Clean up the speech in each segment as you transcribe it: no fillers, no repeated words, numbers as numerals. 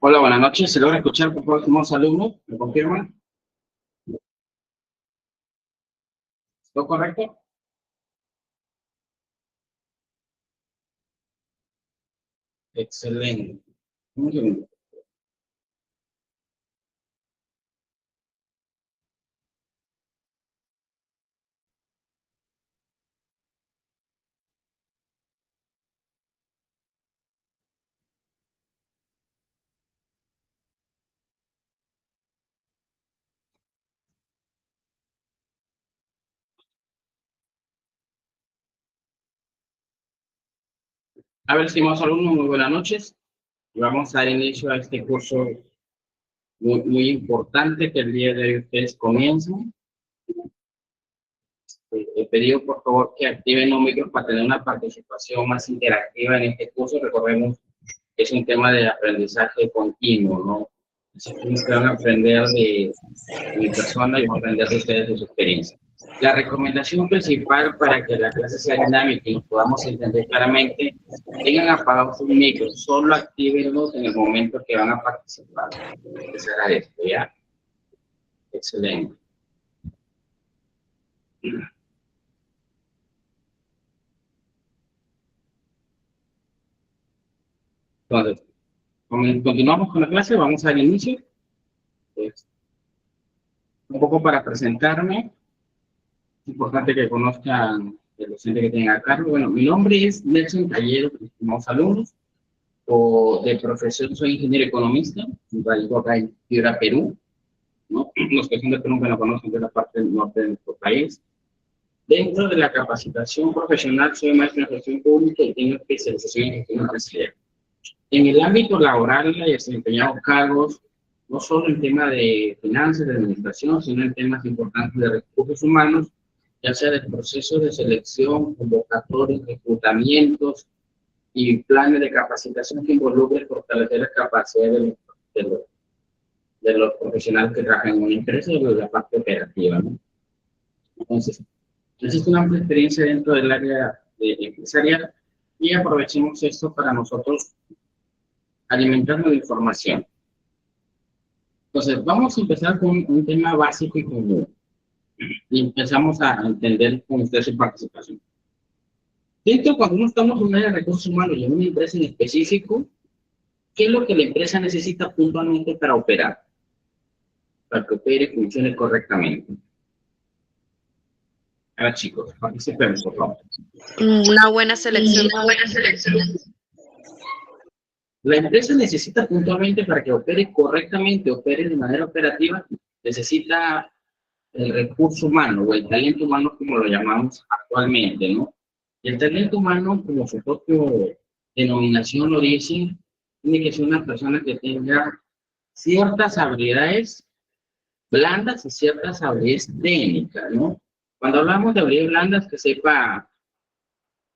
Hola, buenas noches. ¿Se logra escuchar, por favor, estimados alumnos? ¿Me confirman? ¿Todo correcto? Excelente. Un segundo. A ver, estimados alumnos, muy buenas noches. Vamos a dar inicio a este curso muy importante que el día de hoy ustedes comienzan. He pedido, por favor, que activen los micros para tener una participación más interactiva en este curso. Recordemos que es un tema de aprendizaje continuo, ¿no? Ustedes van a aprender de mi persona y van a aprender de ustedes de su experiencia. La recomendación principal para que la clase sea dinámica y nos podamos entender claramente, tengan apagados sus micros, solo actívenlos en el momento que van a participar. Les agradezco, ¿ya? Excelente. Entonces, continuamos con la clase, vamos al inicio. Un poco para presentarme, es importante que conozcan el docente que tienen a cargo. Bueno, mi nombre es Nelson Tallero, estimados alumnos. O de profesión soy ingeniero economista, radico acá en Piura, Perú, ¿no? Los que son de Perú me lo conocen de la parte del norte de nuestro país. Dentro de la capacitación profesional soy maestro en gestión pública y tengo especialización en gestión empresarial. En el ámbito laboral he desempeñado cargos no solo en tema de finanzas, de administración, sino en temas importantes de recursos humanos, ya sea de procesos de selección, convocatorios, reclutamientos, y planes de capacitación que involucren fortalecer las capacidades de los profesionales que trabajan en una empresa y de la parte operativa, ¿no? Entonces, existe una amplia experiencia dentro del área empresarial y aprovechemos esto para nosotros alimentarnos de información. Entonces, vamos a empezar con un tema básico y común. Y empezamos a entender con ustedes su participación. Dentro, cuando uno estamos en un área de recursos humanos y en una empresa en específico, ¿qué es lo que la empresa necesita puntualmente para operar? Para que opere y funcione correctamente. Ahora, chicos, participen, por favor. Una buena selección. La empresa necesita puntualmente para que opere correctamente, opere de manera operativa, necesita el recurso humano o el talento humano, como lo llamamos actualmente, ¿no? Y el talento humano, como su propia denominación lo dice, tiene que ser una persona que tenga ciertas habilidades blandas y ciertas habilidades técnicas, ¿no? Cuando hablamos de habilidades blandas, que sepa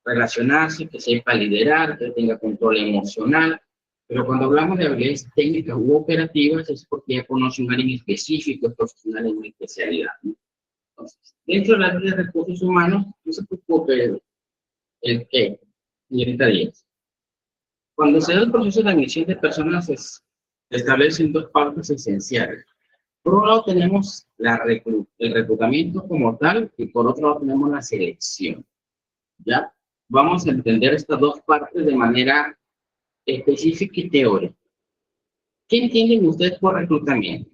relacionarse, que sepa liderar, que tenga control emocional, pero cuando hablamos de habilidades técnicas u operativas es porque ya conoce un área específico, es profesional en una especialidad, ¿no? Entonces, dentro de la área de recursos humanos, no se preocupe el qué, señorita Díaz. Cuando se da el proceso de admisión de personas, se establecen dos partes esenciales. Por un lado tenemos el reclutamiento como tal y por otro lado tenemos la selección, ¿ya? Vamos a entender estas dos partes de manera específica y teórica. ¿Qué entienden ustedes por reclutamiento?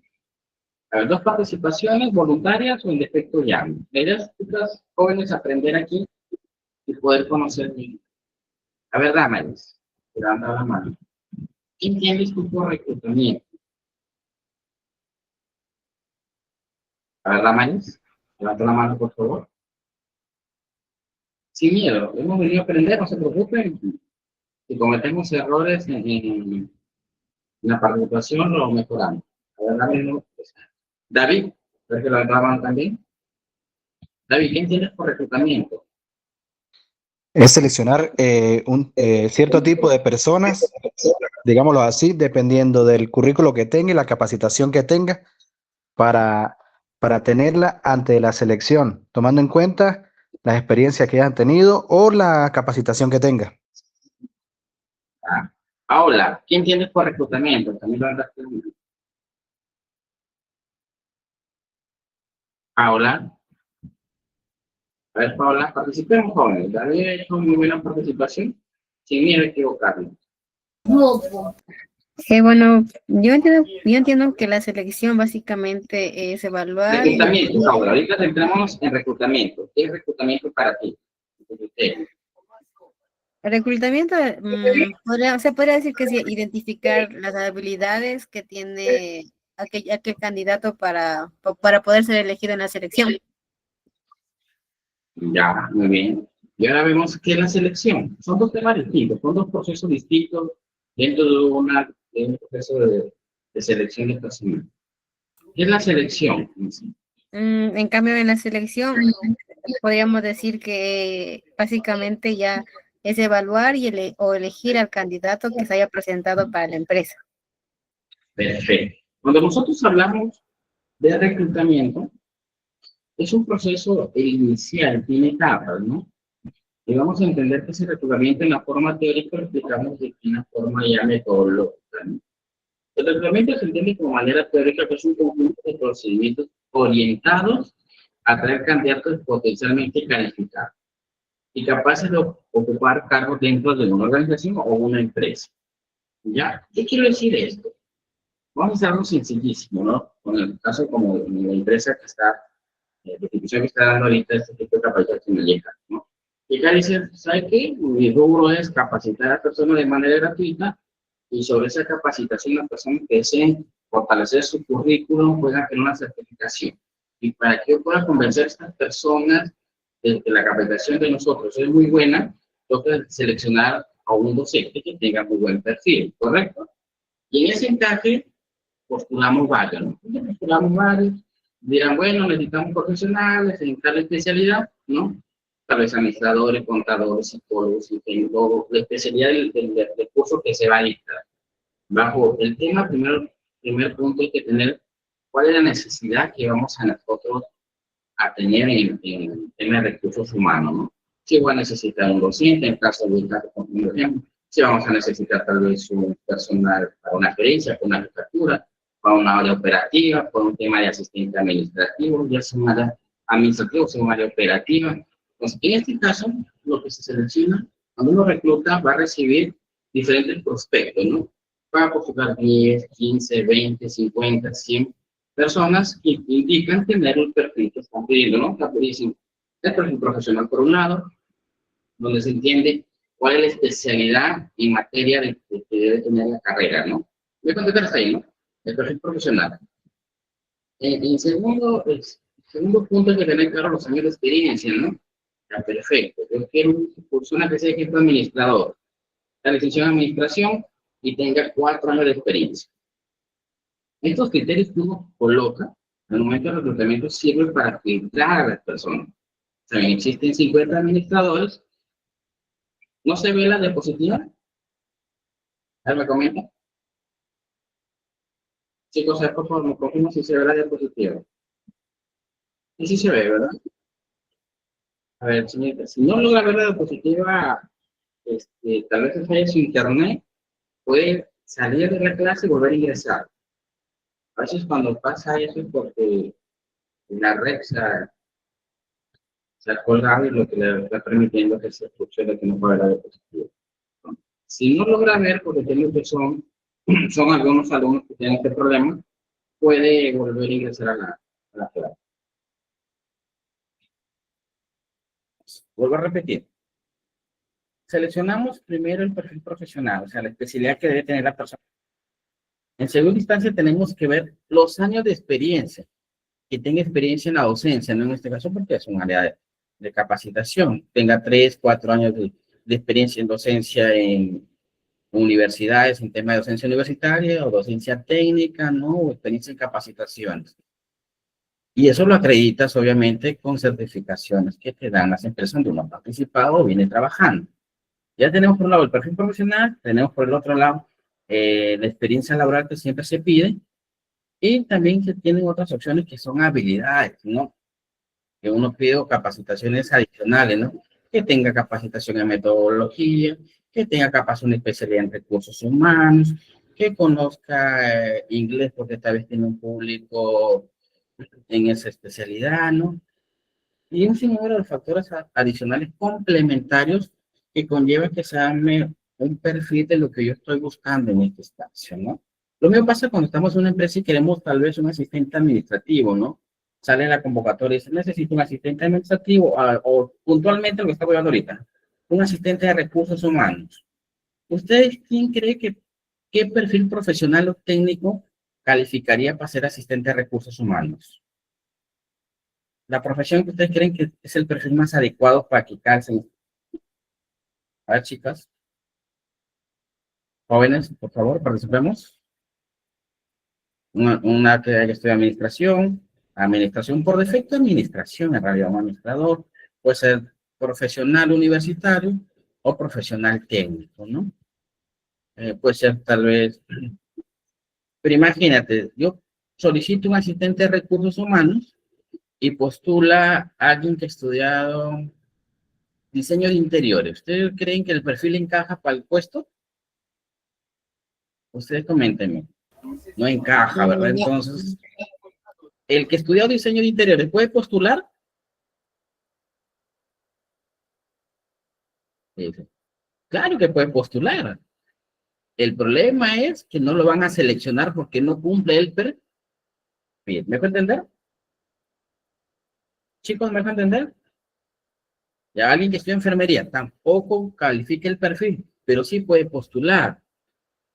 A ver, dos participaciones voluntarias o en defecto llamo. La idea es que los jóvenes aprender aquí y poder conocer bien. A ver, dámeles. Levanta la mano. ¿Qué entiendes tú por reclutamiento? A ver, dámeles. Levanta la mano, por favor. Sin miedo. Hemos venido a aprender, no se preocupen. Si cometemos errores en la participación, lo mejoramos. A ver, David, ¿ves que lo acaban también? David, ¿qué entiendes por reclutamiento? Es seleccionar un cierto tipo de personas, digámoslo así, dependiendo del currículo que tenga y la capacitación que tenga para tenerla ante la selección, tomando en cuenta las experiencias que hayan tenido o la capacitación que tenga. Ah, Ahora, ¿quién entiende por reclutamiento? También lo andaste. Ahora, a ver, Paola, participemos, jóvenes. David ha hecho muy buena participación, sin miedo a equivocarnos. Bueno, yo entiendo que la selección básicamente es evaluar. Reclutamiento, Paola. Ahorita centramos en reclutamiento. ¿Qué es reclutamiento para ti? El reclutamiento se podría decir que es identificar las habilidades que tiene aquel candidato para poder ser elegido en la selección. Ya, muy bien. Y ahora vemos qué es la selección. Son dos temas distintos, son dos procesos distintos dentro de un proceso de selección de personas. ¿Qué es la selección? En cambio, en la selección podríamos decir que básicamente ya es evaluar o elegir al candidato que se haya presentado para la empresa. Perfecto. Cuando nosotros hablamos de reclutamiento, es un proceso inicial, tiene etapas, ¿no? Y vamos a entender que ese reclutamiento en la forma teórica lo explicamos de una forma ya metodológica, ¿no? El reclutamiento se entiende como manera teórica, que es un conjunto de procedimientos orientados a atraer candidatos potencialmente calificados y capaces de ocupar cargos dentro de una organización o una empresa. ¿Ya? ¿Qué quiero decir esto? Vamos a hacer algo sencillísimo, ¿no? Con el caso como la empresa que está, la institución que está dando ahorita este tipo de capacitación en IECA, ¿no? IECA dice, ¿sabe qué? Mi rubro es capacitar a personas de manera gratuita y sobre esa capacitación las personas que deseen fortalecer su currículum puedan tener una certificación. Y para que yo pueda convencer a estas personas de que la capacitación de nosotros es muy buena, toca seleccionar a un docente que tenga muy buen perfil, ¿correcto? Y en ese encaje postulamos varios, ¿no? Postulamos varios, dirán, bueno, necesitamos profesionales en tal especialidad, ¿no? Tal vez administradores, contadores, psicólogos, ingenieros, la especialidad del curso que se va a dictar. Bajo el tema, primer punto hay que tener cuál es la necesidad que vamos a nosotros a tener en tema de recursos humanos, ¿no? Si va a necesitar un docente, en caso de un caso, por ejemplo, si vamos a necesitar tal vez un personal para una gerencia, para una jefatura, para una área operativa, por un tema de asistente administrativo, ya sea un área administrativa o sea un área operativa. Entonces, en este caso, lo que se selecciona, cuando uno recluta, va a recibir diferentes prospectos, ¿no? Va a postular 10, 15, 20, 50, 100 personas que indican tener un perfil que están pidiendo, ¿no? Que dicen, el perfil profesional por un lado, donde se entiende cuál es la especialidad en materia de que debe tener la carrera, ¿no? Voy a contestar hasta ahí, ¿no? El perfil profesional. En segundo punto hay que tener claro los años de experiencia, ¿no? Ya, perfecto. Yo quiero una persona que sea jefe administrador, la licenciatura en administración y tenga 4 años de experiencia. Estos criterios que uno coloca al momento del reclutamiento sirven para filtrar a las personas. También existen 50 administradores. ¿No se ve la diapositiva? ¿Alguien me comenta? Chicos, por favor, me confirman si se ve la diapositiva. Y sí se ve, ¿verdad? A ver, señorita, si no logra ver la diapositiva, tal vez se falla su internet, puede salir de la clase y volver a ingresar. A veces cuando pasa eso es porque la red se ha colgado y lo que le está permitiendo que se funcione que no puede ver la diapositiva. Si no logra ver, porque entiendo que son algunos alumnos que tienen este problema, puede volver a ingresar a la clase. Vuelvo a repetir. Seleccionamos primero el perfil profesional, o sea, la especialidad que debe tener la persona. En segunda instancia, tenemos que ver los años de experiencia, que tenga experiencia en la docencia, no en este caso porque es un área de capacitación, tenga 3, 4 años de experiencia en docencia en universidades, en tema de docencia universitaria o docencia técnica, ¿no? O experiencia en capacitaciones. Y eso lo acreditas, obviamente, con certificaciones que te dan las empresas donde uno ha participado o viene trabajando. Ya tenemos por un lado el perfil profesional, tenemos por el otro lado la experiencia laboral que siempre se pide, y también se tienen otras opciones que son habilidades, ¿no? Que uno pide capacitaciones adicionales, ¿no? Que tenga capacitación en metodología, que tenga capaz una especialidad en recursos humanos, que conozca inglés porque tal vez tiene un público en esa especialidad, ¿no? Y un sinnúmero de factores adicionales complementarios que conlleva que se arme un perfil de lo que yo estoy buscando en este espacio, ¿no? Lo mismo pasa cuando estamos en una empresa y queremos tal vez un asistente administrativo, ¿no? Sale la convocatoria y dice, necesito un asistente administrativo, o puntualmente lo que está hablando ahorita, un asistente de recursos humanos. ¿Ustedes quién cree que qué perfil profesional o técnico calificaría para ser asistente de recursos humanos? La profesión que ustedes creen que es el perfil más adecuado para que calcen. A ver, chicas. Jóvenes, por favor, participemos. Una que haya estudiado administración por defecto, administración, en realidad, un administrador, puede ser profesional universitario o profesional técnico, ¿no? Puede ser tal vez, pero imagínate, yo solicito un asistente de recursos humanos y postula a alguien que ha estudiado diseño de interiores. ¿Ustedes creen que el perfil encaja para el puesto? Ustedes coméntenme. No encaja, ¿verdad? Entonces, el que estudió diseño de interiores, ¿puede postular? Claro que puede postular. El problema es que no lo van a seleccionar porque no cumple el perfil. ¿Me dejo entender? Chicos, ¿me dejo entender? Ya alguien que estudia enfermería tampoco califica el perfil, pero sí puede postular.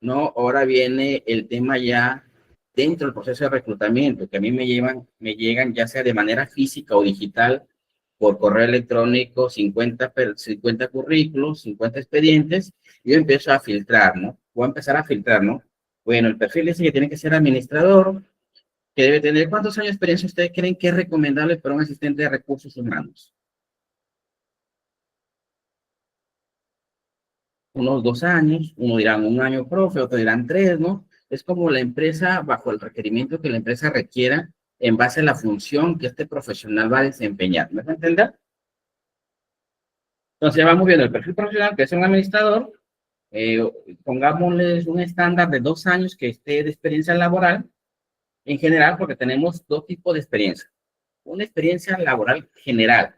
No, ahora viene el tema ya dentro del proceso de reclutamiento, que a mí me llegan ya sea de manera física o digital, por correo electrónico, 50 currículos, 50 expedientes, y yo empiezo a filtrar, ¿no? Voy a empezar a filtrar, ¿no? Bueno, el perfil dice que tiene que ser administrador, que debe tener, ¿cuántos años de experiencia ustedes creen que es recomendable para un asistente de recursos humanos? Unos 2 años, uno dirán 1 año, profe, otro dirán 3, ¿no? Es como la empresa, bajo el requerimiento que la empresa requiera, en base a la función que este profesional va a desempeñar. ¿Me va a entender? Entonces ya vamos viendo el perfil profesional, que es un administrador, pongámosles un estándar de 2 años que esté de experiencia laboral, en general, porque tenemos 2 tipos de experiencia. Una experiencia laboral general,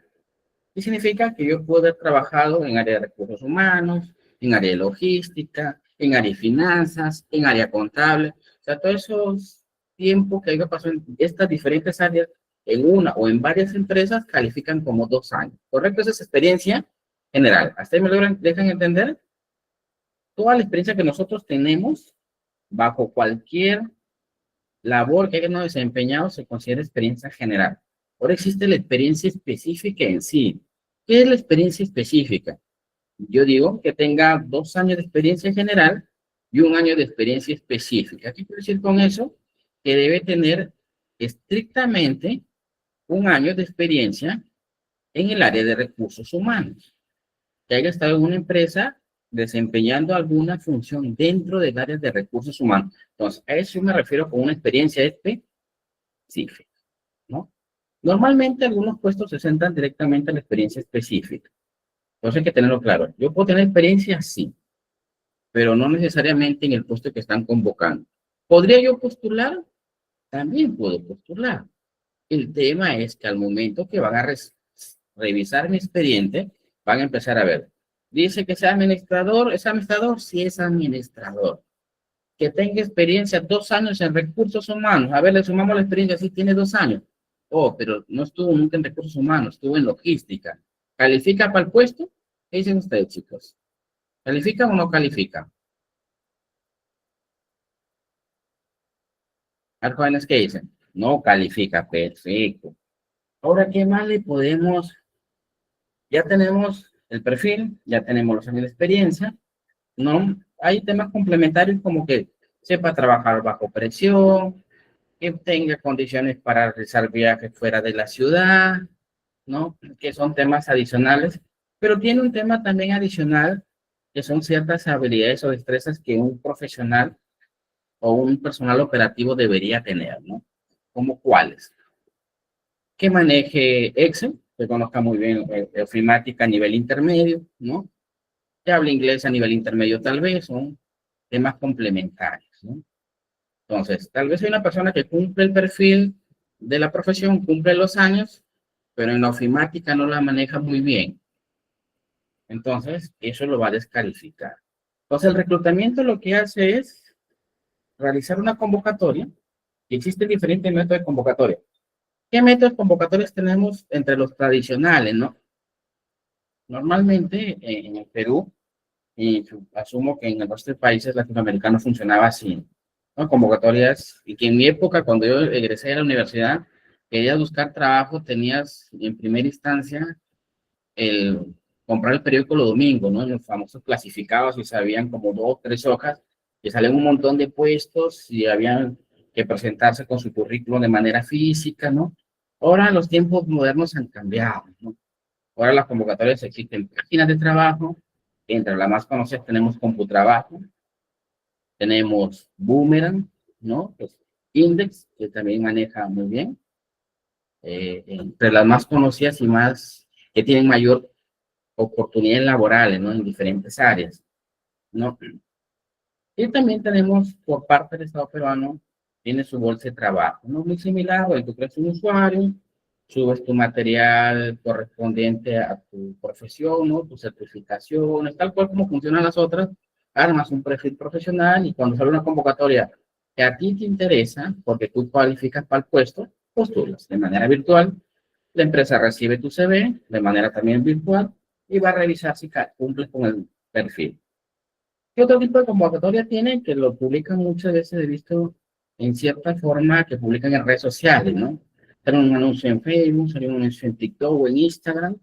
¿qué significa? Que yo puedo haber trabajado en área de recursos humanos, en área de logística, en área de finanzas, en área contable. O sea, todos esos tiempos que haya pasado en estas diferentes áreas, en una o en varias empresas, califican como 2 años. ¿Correcto? Esa es experiencia general. ¿Hasta ahí me dejan entender? Toda la experiencia que nosotros tenemos, bajo cualquier labor que hayamos desempeñado, se considera experiencia general. Ahora existe la experiencia específica en sí. ¿Qué es la experiencia específica? Yo digo que tenga 2 años de experiencia general y 1 año de experiencia específica. ¿Qué quiero decir con eso? Que debe tener estrictamente 1 año de experiencia en el área de recursos humanos. Que haya estado en una empresa desempeñando alguna función dentro del área de recursos humanos. Entonces, a eso me refiero con una experiencia específica, ¿no? Normalmente algunos puestos se centran directamente en la experiencia específica. Entonces hay que tenerlo claro. Yo puedo tener experiencia, sí, pero no necesariamente en el puesto que están convocando. ¿Podría yo postular? También puedo postular. El tema es que al momento que van a revisar mi expediente, van a empezar a ver. Dice que sea administrador, ¿es administrador? Sí, es administrador. Que tenga experiencia 2 años en recursos humanos. A ver, le sumamos la experiencia, sí, tiene 2 años. Oh, pero no estuvo nunca en recursos humanos, estuvo en logística. ¿Califica para el puesto? ¿Qué dicen ustedes, chicos? ¿Califica o no califica? A los jóvenes, ¿qué dicen? No califica, perfecto. Ahora, ¿qué más le podemos? Ya tenemos el perfil, ya tenemos los años de experiencia, ¿no? Hay temas complementarios como que sepa trabajar bajo presión, que tenga condiciones para realizar viajes fuera de la ciudad, ¿no? Que son temas adicionales, pero tiene un tema también adicional, que son ciertas habilidades o destrezas que un profesional o un personal operativo debería tener, ¿no? ¿Como cuáles? Que maneje Excel, que conozca muy bien ofimática a nivel intermedio, ¿no? que habla inglés a nivel intermedio tal vez, son temas complementarios, ¿no? Entonces, tal vez hay una persona que cumple el perfil de la profesión, cumple los años, pero en la ofimática no la maneja muy bien. Entonces, eso lo va a descalificar. Entonces, el reclutamiento lo que hace es realizar una convocatoria. Y existen diferentes métodos de convocatoria. ¿Qué métodos convocatorios tenemos entre los tradicionales, no? Normalmente en el Perú, y asumo que en el resto de países latinoamericanos funcionaba así, ¿no? Convocatorias, y que en mi época, cuando yo egresé de la universidad, querías buscar trabajo, tenías en primera instancia el comprar el periódico los domingos, ¿no? En los famosos clasificados, y sabían como 2, 3 hojas, y salían un montón de puestos, y habían que presentarse con su currículum de manera física, ¿no? Ahora los tiempos modernos han cambiado, ¿no? Ahora las convocatorias existen páginas de trabajo, entre las más conocidas tenemos CompuTrabajo, tenemos Boomerang, ¿no? Pues Index, que también maneja muy bien, entre las más conocidas y más que tienen mayor oportunidades laborales, ¿no? En diferentes áreas, ¿no? Y también tenemos por parte del Estado peruano, tiene su bolsa de trabajo, ¿no? Muy similar, donde tú creas un usuario, subes tu material correspondiente a tu profesión, ¿no? Tus certificaciones, tal cual como funcionan las otras, armas un perfil profesional y cuando sale una convocatoria que a ti te interesa, porque tú cualificas para el puesto, postulas de manera virtual, la empresa recibe tu CV de manera también virtual y va a revisar si cumple con el perfil. ¿Qué otro tipo de convocatoria tienen? Que lo publican muchas veces, he visto en cierta forma que publican en redes sociales, ¿no? Sale un anuncio en Facebook, sale un anuncio en TikTok o en Instagram,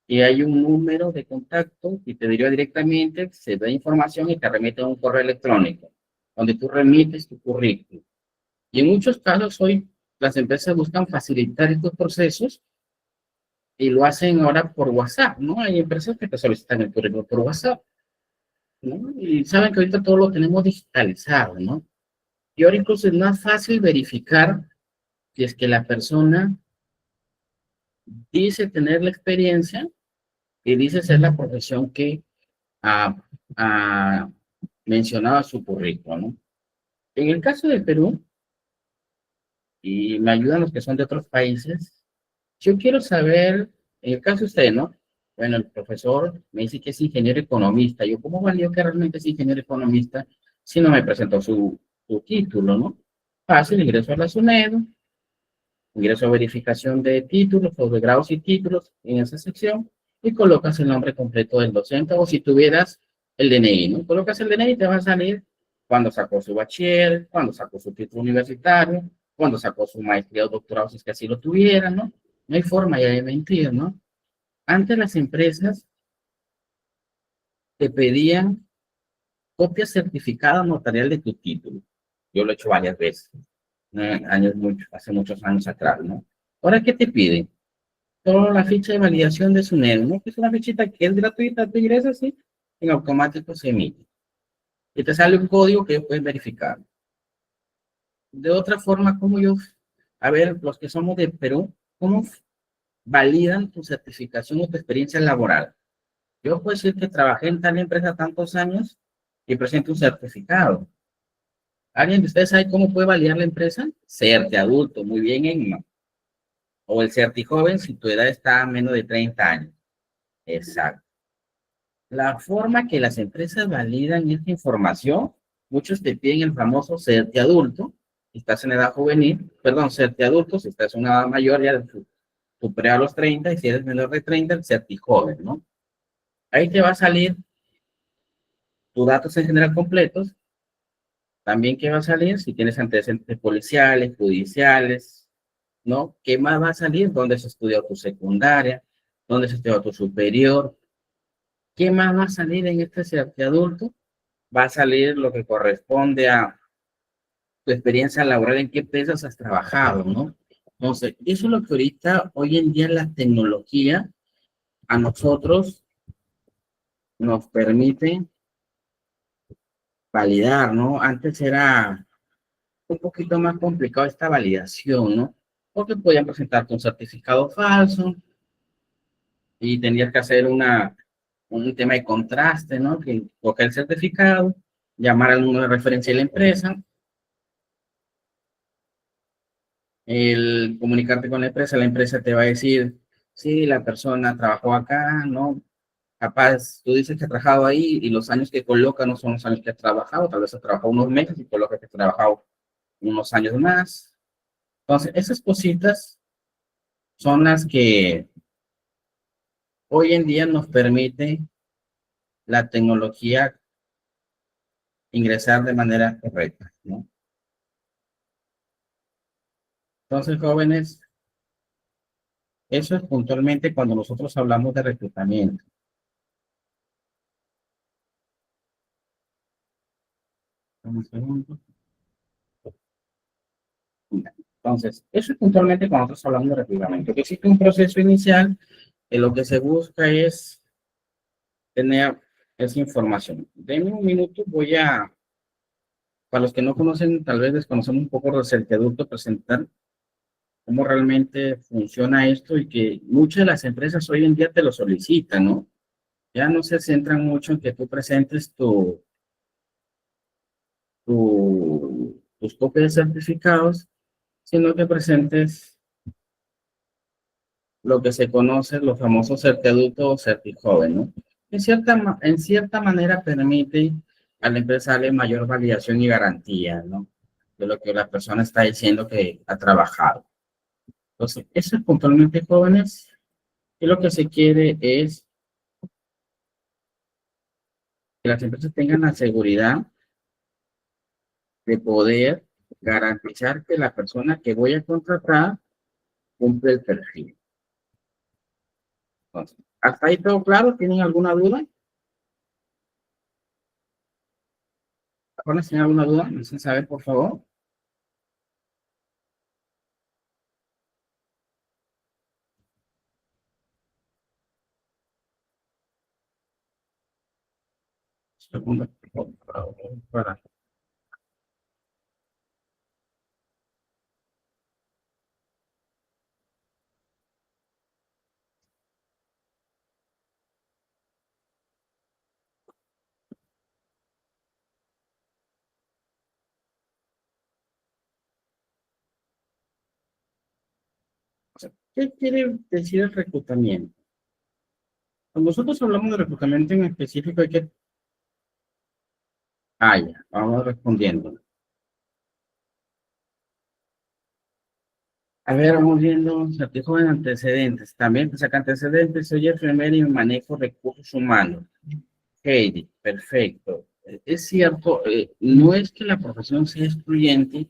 y hay un número de contacto y te deriva directamente, se da información y te remite a un correo electrónico, donde tú remites tu currículum. Y en muchos casos hoy las empresas buscan facilitar estos procesos y lo hacen ahora por WhatsApp, ¿no? Hay empresas que te solicitan el currículum por WhatsApp, ¿no? Y saben que ahorita todo lo tenemos digitalizado, ¿no? Y ahora incluso es más fácil verificar si es que la persona dice tener la experiencia y dice ser la profesión que ha, ha mencionado su currículum, ¿no? En el caso de Perú, y me ayudan los que son de otros países, yo quiero saber, en el caso de usted, ¿no? Bueno, el profesor me dice que es ingeniero economista. Yo, ¿cómo valió que realmente es ingeniero economista si no me presentó su título, ¿no? Fácil, ingreso a la SUNEDU, ingreso a verificación de títulos o de grados y títulos en esa sección y colocas el nombre completo del docente o si tuvieras el DNI, ¿no? Colocas el DNI y te va a salir cuando sacó su bachiller, cuando sacó su título universitario, cuando sacó su maestría o doctorado, si es que así lo tuviera, ¿no? No hay forma ya de mentir, ¿no? Antes las empresas te pedían copia certificada notarial de tu título. Yo lo he hecho varias veces, hace muchos años atrás, ¿no? Ahora, ¿qué te piden? Solo la ficha de validación de SUNEDU, ¿no? Que es una fichita que es gratuita, tú ingresas y en automático se emite. Y te sale un código que ellos pueden verificar. De otra forma, ¿cómo yo, a ver, los que somos de Perú, cómo validan tu certificación o tu experiencia laboral? Yo puedo decir que trabajé en tal empresa tantos años y presento un certificado. ¿Alguien de ustedes sabe cómo puede validar la empresa? Certe adulto, muy bien, Enma. O el certijoven si tu edad está a menos de 30 años. Exacto. La forma que las empresas validan esta información, muchos te piden el famoso certe adulto, si estás en edad juvenil, perdón, certe adulto, si estás en una edad mayor, ya supera los 30, y si eres menor de 30, el certijoven, ¿no? Ahí te va a salir tus datos en general completos. También, ¿qué va a salir? Si tienes antecedentes policiales, judiciales, ¿no? ¿Qué más va a salir? ¿Dónde se estudió tu secundaria? ¿Dónde se estudió tu superior? ¿Qué más va a salir en este certe adulto? Va a salir lo que corresponde a tu experiencia laboral, en qué empresas has trabajado, ¿no? Entonces, eso es lo que ahorita, hoy en día, la tecnología a nosotros nos permite validar, ¿no? Antes era un poquito más complicado esta validación, ¿no? Porque podían presentarte un certificado falso y tenías que hacer una un tema de contraste, ¿no? Que coger el certificado, llamar al número de referencia de la empresa, el comunicarte con la empresa te va a decir, sí, la persona trabajó acá, ¿no? Capaz, tú dices que ha trabajado ahí y los años que coloca no son los años que ha trabajado, tal vez ha trabajado unos meses y coloca que ha trabajado unos años más. Entonces, esas cositas son las que hoy en día nos permite la tecnología ingresar de manera correcta, ¿no? Entonces, jóvenes, eso es puntualmente cuando nosotros hablamos de reclutamiento. Un segundo. Entonces, eso es puntualmente cuando nosotros hablamos de reclutamiento. Que existe un proceso inicial que lo que se busca es tener esa información. Denme un minuto, para los que no conocen, tal vez desconocemos un poco del certiducto, presentar cómo realmente funciona esto y que muchas de las empresas hoy en día te lo solicitan, ¿no? Ya no se centran mucho en que tú presentes tus copias de certificados, sino que presentes lo que se conoce, los famosos certiductos o certijoven, ¿no? En cierta manera permite al empresario mayor validación y garantía, ¿no? De lo que la persona está diciendo que ha trabajado. Entonces, eso es puntualmente, jóvenes, y lo que se quiere es que las empresas tengan la seguridad de poder garantizar que la persona que voy a contratar cumple el perfil. Entonces, ¿hasta ahí todo claro? ¿Tienen alguna duda? ¿Tienen alguna duda? ¿Me hacen saber, por favor? Segundo, para. ¿Qué quiere decir el reclutamiento? Cuando nosotros hablamos de reclutamiento en específico, hay que... ya, vamos respondiendo. A ver, vamos viendo, certifico en antecedentes. También te saca antecedentes. Soy enfermera y manejo recursos humanos. Heidi, perfecto. Es cierto, no es que la profesión sea excluyente,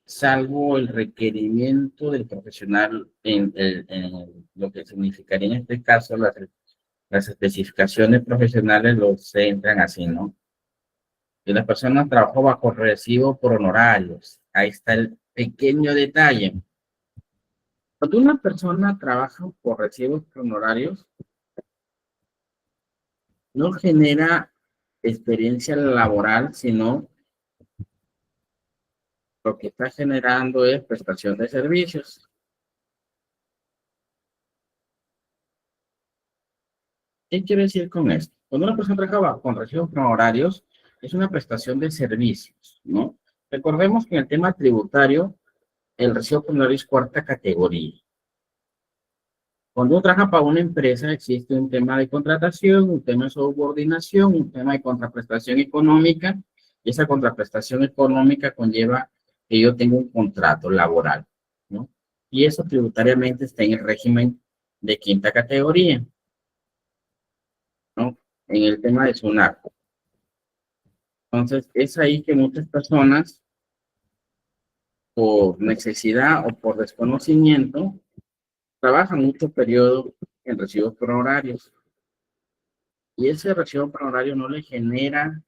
salvo el requerimiento del profesional en lo que significaría en este caso las especificaciones profesionales los centran así, ¿no? Y la persona trabajó bajo recibo por honorarios. Ahí está el pequeño detalle. Cuando una persona trabaja por recibos por honorarios, no genera experiencia laboral, sino lo que está generando es prestación de servicios. ¿Qué quiere decir con esto? Cuando una persona trabaja con recibos por honorarios, es una prestación de servicios, ¿no? Recordemos que en el tema tributario, el recibo por honorario es cuarta categoría. Cuando uno trabaja para una empresa, existe un tema de contratación, un tema de subordinación, un tema de contraprestación económica, y esa contraprestación económica conlleva que yo tenga un contrato laboral, ¿no? Y eso tributariamente está en el régimen de quinta categoría, ¿no? En el tema de SUNAT. Entonces, es ahí que muchas personas, por necesidad o por desconocimiento, trabajan mucho periodo en recibos por horarios. Y ese recibo por horario no le genera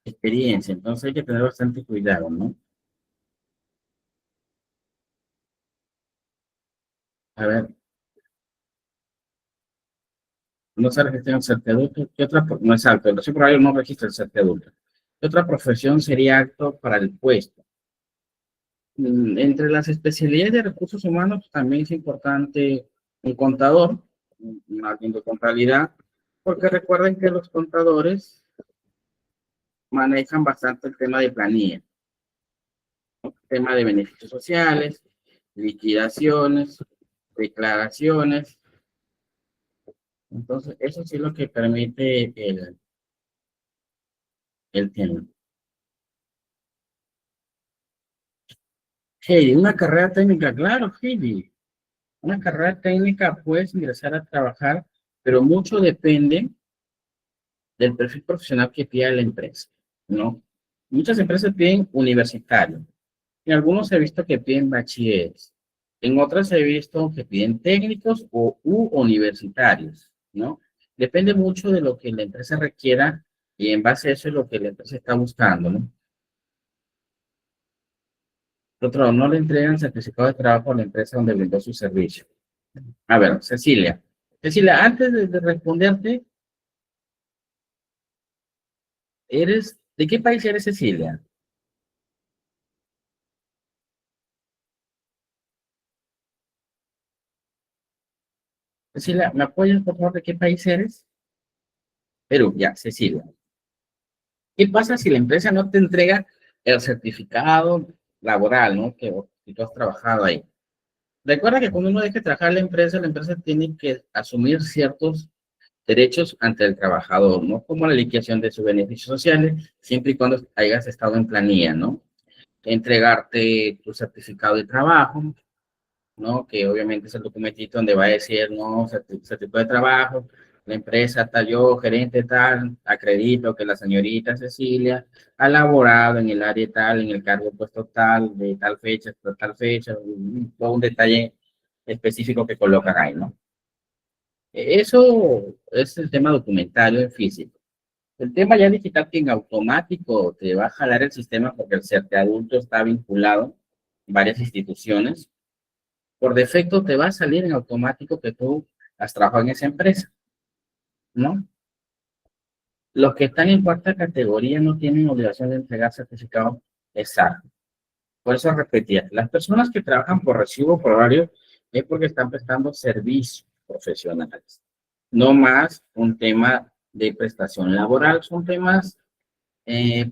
experiencia, entonces hay que tener bastante cuidado, ¿no? A ver, no se registra el certiducto, ¿qué otra? No es alto, el recibo por horario no registra el certiducto. ¿Qué otra profesión sería apto para el puesto? Entre las especialidades de recursos humanos también es importante un contador, margen de contabilidad, porque recuerden que los contadores manejan bastante el tema de planilla, tema de beneficios sociales, liquidaciones, declaraciones. Entonces, eso sí es lo que permite el tema. Heidi, una carrera técnica, claro, Heidi. Una carrera técnica puedes ingresar a trabajar, pero mucho depende del perfil profesional que pida la empresa, ¿no? Muchas empresas piden universitarios. En algunos he visto que piden bachilleres. En otras he visto que piden técnicos u universitarios, ¿no? Depende mucho de lo que la empresa requiera y en base a eso es lo que la empresa está buscando, ¿no? Otro, no le entregan certificado de trabajo a la empresa donde brindó su servicio. A ver, Cecilia. Cecilia, antes de responderte, ¿de qué país eres, Cecilia? Cecilia, ¿me apoyas por favor de qué país eres? Perú, ya, Cecilia. ¿Qué pasa si la empresa no te entrega el certificado laboral, ¿no? Que tú has trabajado ahí. Recuerda que cuando uno deja de trabajar en la empresa tiene que asumir ciertos derechos ante el trabajador, ¿no? Como la liquidación de sus beneficios sociales, siempre y cuando hayas estado en planilla, ¿no? Entregarte tu certificado de trabajo, ¿no? Que obviamente es el documentito donde va a decir, ¿no? Certificado de trabajo, la empresa tal, yo, gerente tal, acredito que la señorita Cecilia ha laborado en el área tal, en el cargo puesto tal, de tal fecha, hasta tal fecha, todo un detalle específico que colocan ahí, ¿no? Eso es el tema documentario en físico. El tema ya digital que en automático te va a jalar el sistema porque el CERTE adulto está vinculado en varias instituciones. Por defecto te va a salir en automático que tú has trabajado en esa empresa, ¿no? Los que están en cuarta categoría no tienen obligación de entregar certificado exacto. Por eso repetía, las personas que trabajan por recibo por horario es porque están prestando servicios profesionales. No más un tema de prestación laboral, son temas,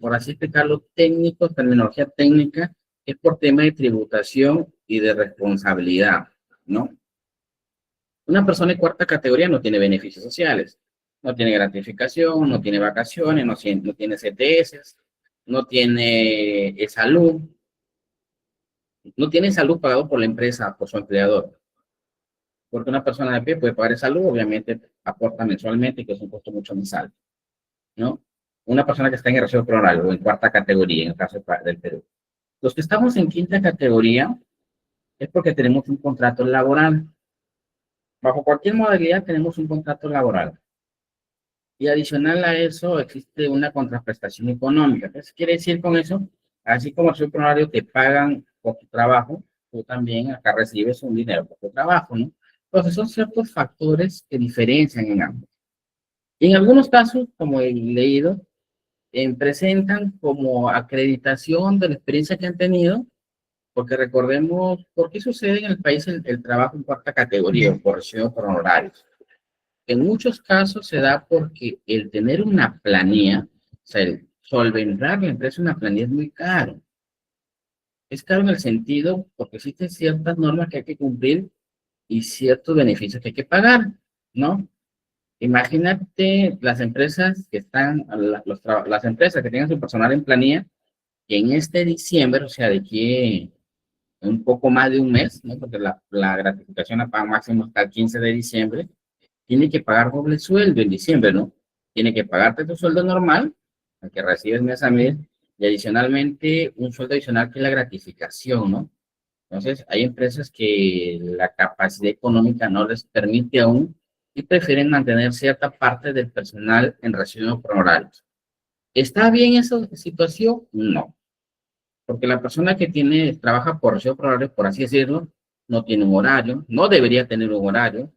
por así explicarlo, técnicos, terminología técnica, es por tema de tributación y de responsabilidad, ¿no? Una persona de cuarta categoría no tiene beneficios sociales, no tiene gratificación, no tiene vacaciones, no tiene CTS, no tiene salud, no tiene salud pagado por la empresa, por su empleador. Porque una persona de pie puede pagar salud, obviamente aporta mensualmente, que es un costo mucho más alto, ¿no? Una persona que está en el recibo por horario o en cuarta categoría, en el caso del Perú. Los que estamos en quinta categoría es porque tenemos un contrato laboral. Bajo cualquier modalidad tenemos un contrato laboral. Y adicional a eso existe una contraprestación económica. ¿Qué quiere decir con eso? Así como el recibo por horario te pagan por tu trabajo, tú también acá recibes un dinero por tu trabajo, ¿no? Entonces son ciertos factores que diferencian en ambos. Y en algunos casos, como he leído, presentan como acreditación de la experiencia que han tenido, porque recordemos, ¿por qué sucede en el país el trabajo en cuarta categoría, por recibo por honorarios? En muchos casos se da porque el tener una planilla, o sea, el solventar la empresa una planilla es muy caro. Es caro en el sentido porque existen ciertas normas que hay que cumplir y ciertos beneficios que hay que pagar, ¿no? Imagínate las empresas que están, las empresas que tengan su personal en planilla, que en este diciembre, o sea, de aquí un poco más de un mes, ¿no? Porque la gratificación la pagan máximo hasta el 15 de diciembre, tiene que pagar doble sueldo en diciembre, ¿no? Tiene que pagarte tu sueldo normal, el que recibes mes a mes, y adicionalmente un sueldo adicional que es la gratificación, ¿no? Entonces, hay empresas que la capacidad económica no les permite aún y prefieren mantener cierta parte del personal en recibo por horarios. ¿Está bien esa situación? No. Porque la persona que trabaja por recibo por horario, por así decirlo, no tiene un horario, no debería tener un horario,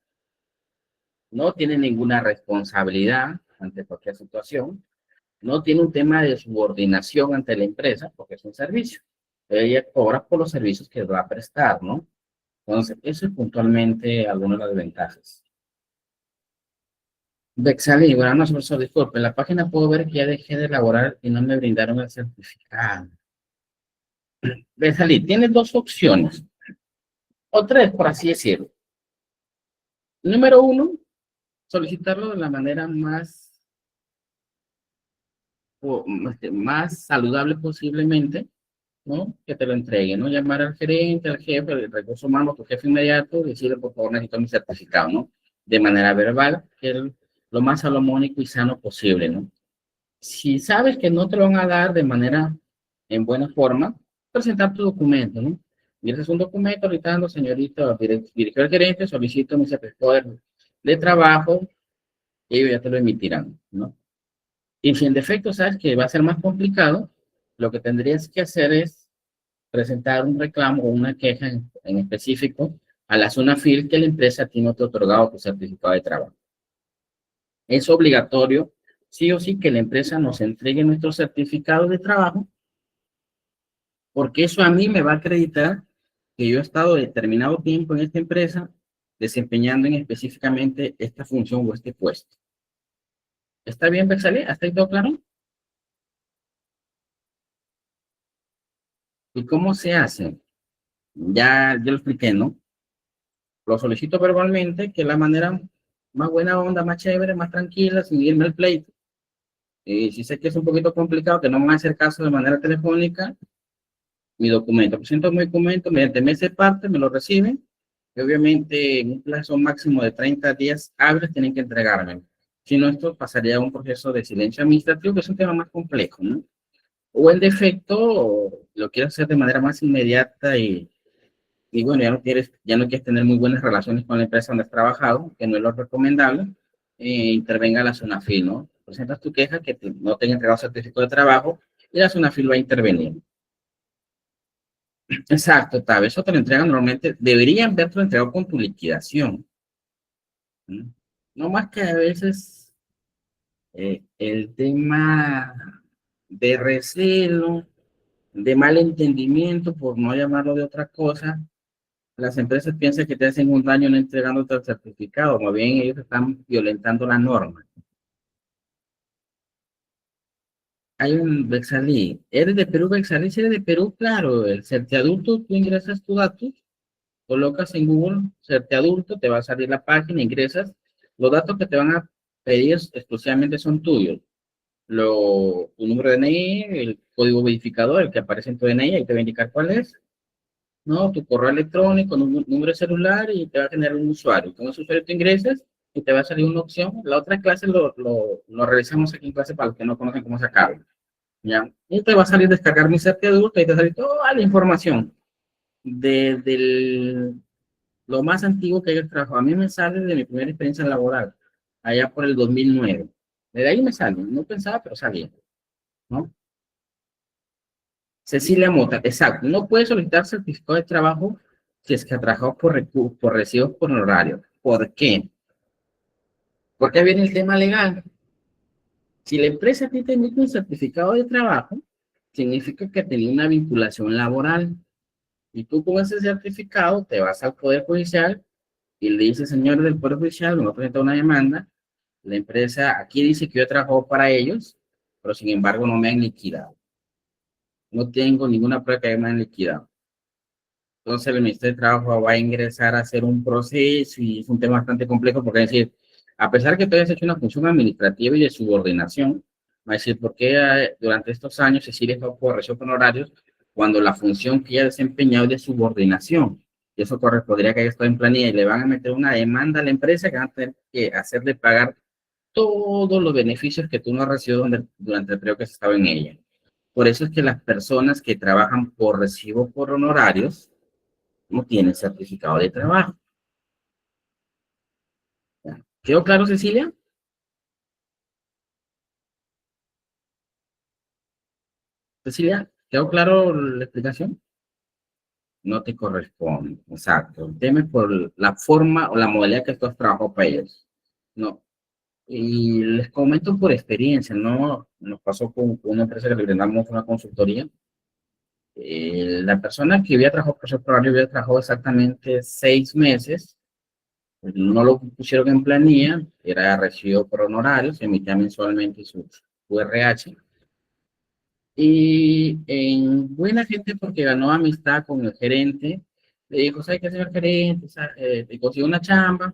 no tiene ninguna responsabilidad ante cualquier situación, no tiene un tema de subordinación ante la empresa porque es un servicio. Ella cobra por los servicios que va a prestar, ¿no? Entonces, eso es puntualmente alguna de las ventajas. Bexali, bueno, no, profesor, disculpe, en la página puedo ver que ya dejé de elaborar y no me brindaron el certificado. Bexali, tiene dos opciones, o tres, por así decirlo. Número uno, solicitarlo de la manera más saludable posiblemente, ¿no? Que te lo entreguen, ¿no? Llamar al gerente, al jefe, al recurso humano, tu jefe inmediato, decirle, por favor, necesito mi certificado, ¿no? De manera verbal, que es lo más salomónico y sano posible, ¿no? Si sabes que no te lo van a dar de manera en buena forma, presentar tu documento, ¿no? Y ese es un documento gritando, señorita, director gerente, solicito mi certificado de trabajo y ellos ya te lo emitirán, ¿no? Y si en defecto sabes que va a ser más complicado, lo que tendrías que hacer es presentar un reclamo o una queja en específico a la zona FIL que la empresa a ti no te ha otorgado tu certificado de trabajo. Es obligatorio, sí o sí, que la empresa nos entregue nuestro certificado de trabajo, porque eso a mí me va a acreditar que yo he estado determinado tiempo en esta empresa desempeñando en específicamente esta función o este puesto. ¿Está bien, Bexalí? ¿Hasta ahí todo claro? ¿Y cómo se hace? Ya lo expliqué, ¿no? Lo solicito verbalmente, que es la manera más buena onda, más chévere, más tranquila, sin irme al pleito. Y si sé que es un poquito complicado, que no me van a hacer caso de manera telefónica, mi documento, presento mi documento, mediante mes de parte, me lo reciben, y obviamente en un plazo máximo de 30 días hábiles tienen que entregarme. Si no, esto pasaría a un proceso de silencio administrativo, que es un tema más complejo, ¿no? O en defecto, lo quiero hacer de manera más inmediata y bueno, ya no quieres tener muy buenas relaciones con la empresa donde has trabajado, que no es lo recomendable, intervenga la SUNAFIL, ¿no? Presentas tu queja que no te han entregado certificado de trabajo y la SUNAFIL va a intervenir. Exacto, tal vez eso te lo entregan normalmente, deberían haberte lo entregado con tu liquidación. ¿No? No más que a veces el tema de recelo, de mal entendimiento, por no llamarlo de otra cosa, las empresas piensan que te hacen un daño no entregándote el certificado, más bien ellos están violentando la norma. Hay un Bexalí. ¿Eres de Perú, Bexalí? Si eres de Perú, claro, el Certiadulto, tú ingresas tus datos, colocas en Google Certiadulto, te va a salir la página, ingresas, los datos que te van a pedir exclusivamente son tuyos. Tu número de DNI, el código verificador, el que aparece en tu DNI, ahí te va a indicar cuál es. ¿No? Tu correo electrónico, un número de celular y te va a generar un usuario. Con ese usuario tú ingresas y te va a salir una opción. La otra clase lo revisamos aquí en clase para los que no conocen cómo sacarlo. ¿Ya? Y te va a salir descargar mi certificado y te va a salir toda la información desde lo más antiguo que hayas trabajado. A mí me sale de mi primera experiencia laboral, allá por el 2009. Desde ahí me sale. No pensaba, pero salía. ¿No? Cecilia Mota, exacto. No puede solicitar certificado de trabajo si es que ha trabajado por recibos por horario. ¿Por qué? Porque viene el tema legal. Si la empresa a ti te emite un certificado de trabajo, significa que tenía una vinculación laboral. Y tú con ese certificado te vas al Poder Judicial y le dices, señor del Poder Judicial, me va a presentar una demanda. La empresa aquí dice que yo trabajo para ellos, pero sin embargo no me han liquidado. No tengo ninguna prueba que me han liquidado. Entonces el Ministerio de Trabajo va a ingresar a hacer un proceso y es un tema bastante complejo porque es decir, a pesar que tú hayas hecho una función administrativa y de subordinación, va a decir, ¿por qué durante estos años se sigue por recibo honorarios cuando la función que ella ha desempeñado es de subordinación? Y eso correspondería que haya estado en planilla y le van a meter una demanda a la empresa que van a tener que hacerle pagar todos los beneficios que tú no has recibido durante el periodo que has estado en ella. Por eso es que las personas que trabajan por recibo por honorarios no tiene certificado de trabajo. ¿Quedó claro, Cecilia? Cecilia, ¿quedó claro la explicación? No te corresponde, exacto. El tema es por la forma o la modalidad que tú has trabajado para ellos. No. Y les comento por experiencia, ¿no? Nos pasó con una empresa que le brindamos una consultoría. La persona que había trabajado por ese programa había trabajado exactamente 6 meses no lo pusieron en planilla, era recibo por honorarios, se emitía mensualmente su RH. Y en buena gente, porque ganó amistad con el gerente, le dijo, ¿sabes qué, señor gerente? Te consigo una chamba,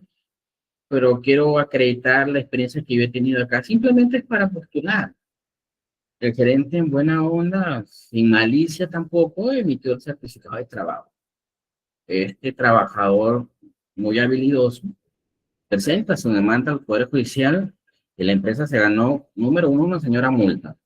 pero quiero acreditar la experiencia que yo he tenido acá. Simplemente es para postular. El gerente en buena onda, sin malicia tampoco, emitió el certificado de trabajo. Este trabajador muy habilidoso presenta su demanda al Poder Judicial y la empresa se ganó, número uno, una señora multa.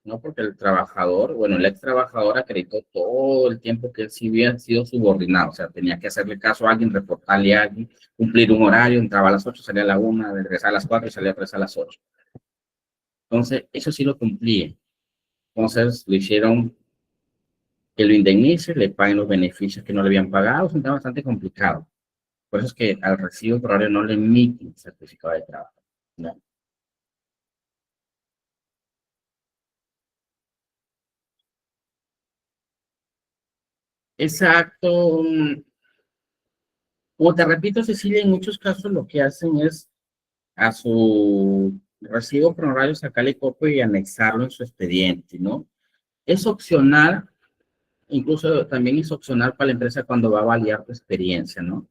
No, porque el trabajador, bueno, el ex trabajador acreditó todo el tiempo que él sí había sido subordinado, o sea, tenía que hacerle caso a alguien, reportarle a alguien, cumplir un horario, entraba a las 8, salía a la 1, regresaba a las 4 y salía a 3 a las 8. Entonces, eso sí lo cumplía. Entonces, le hicieron que lo indemnice, le paguen los beneficios que no le habían pagado, es un tema bastante complicado. Por eso es que al recibo por horario no le emiten certificado de trabajo, ¿no? Exacto. Como te repito, Cecilia, en muchos casos lo que hacen es a su recibo por horario sacarle copia y anexarlo en su expediente, ¿no? Es opcional, incluso también es opcional para la empresa cuando va a validar tu experiencia, ¿no?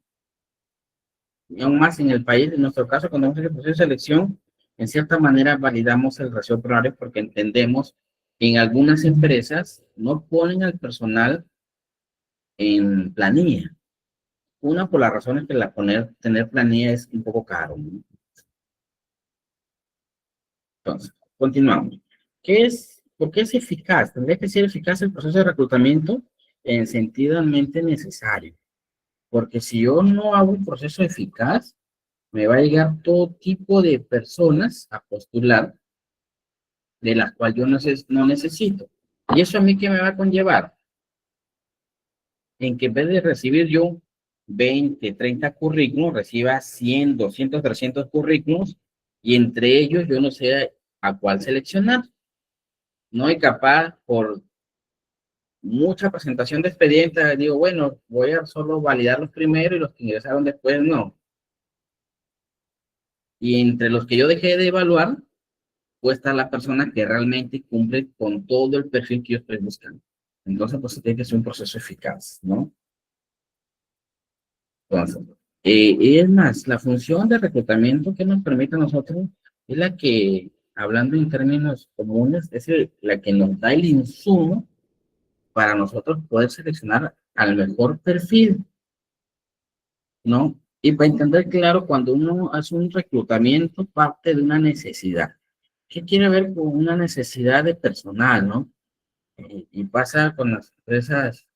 Y aún más en el país, en nuestro caso, cuando hacemos el proceso de selección, en cierta manera validamos el recibo por horario porque entendemos que en algunas empresas no ponen al personal en planilla. Una, por las razones que tener planilla es un poco caro, ¿no? Entonces, continuamos. ¿Por qué es eficaz? Tendría que ser eficaz el proceso de reclutamiento en sentidamente necesario. Porque si yo no hago un proceso eficaz, me va a llegar todo tipo de personas a postular de las cuales yo no necesito. ¿Y eso a mí qué me va a conllevar? En que en vez de recibir yo 20, 30 currículums, reciba 100, 200, 300 currículums y entre ellos yo no sé a cuál seleccionar. No hay capaz por mucha presentación de expediente, digo, bueno, voy a solo validar los primeros y los que ingresaron después no. Y entre los que yo dejé de evaluar, pues está la persona que realmente cumple con todo el perfil que yo estoy buscando. Entonces, pues tiene que ser un proceso eficaz, ¿no? Entonces, y es más, la función de reclutamiento que nos permite a nosotros es la que, hablando en términos comunes, es la que nos da el insumo para nosotros poder seleccionar al mejor perfil, ¿no? Y para entender claro, cuando uno hace un reclutamiento, parte de una necesidad. ¿Qué quiere ver con una necesidad de personal, no? Y pasa con las empresas.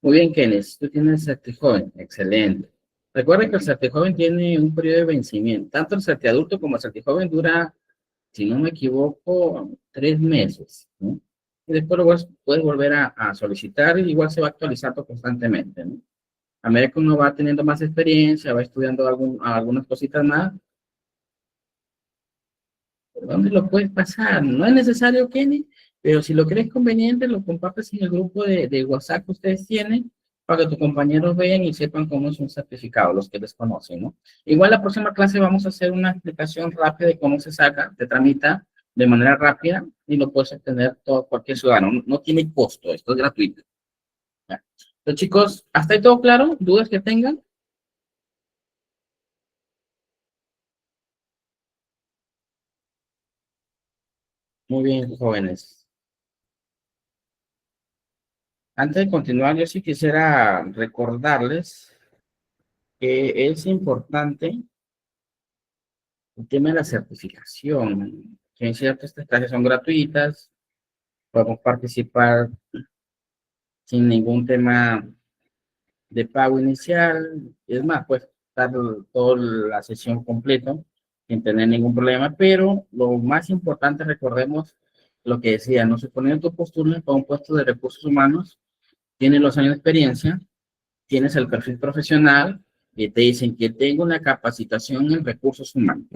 Muy bien, Kenneth, tú tienes Certijoven, excelente. Recuerda que el Certijoven tiene un periodo de vencimiento. Tanto el Certiadulto como el Certijoven dura, si no me equivoco, 3 meses, ¿no? Y después lo puedes volver a solicitar y igual se va actualizando constantemente, ¿no? A medida que uno va teniendo más experiencia, va estudiando algunas cositas más, ¿por dónde lo puedes pasar? No es necesario, Kenny, pero si lo crees conveniente, lo compartes en el grupo de WhatsApp que ustedes tienen para que tus compañeros vean y sepan cómo es un certificado, los que desconocen, ¿no? Igual la próxima clase vamos a hacer una explicación rápida de cómo se saca, se tramita de manera rápida y lo puedes obtener todo cualquier ciudadano. No, no tiene costo, esto es gratuito. ¿Ya? Entonces, chicos, ¿hasta ahí todo claro? ¿Dudas que tengan? Muy bien, jóvenes. Antes de continuar, yo sí quisiera recordarles que es importante el tema de la certificación. Que es cierto, estas clases son gratuitas, podemos participar sin ningún tema de pago inicial. Es más, pues estar toda la sesión completa sin tener ningún problema, pero lo más importante, recordemos lo que decía, no se pone en tu postura para un puesto de recursos humanos, tienes los años de experiencia, tienes el perfil profesional y te dicen que tengo una capacitación en recursos humanos.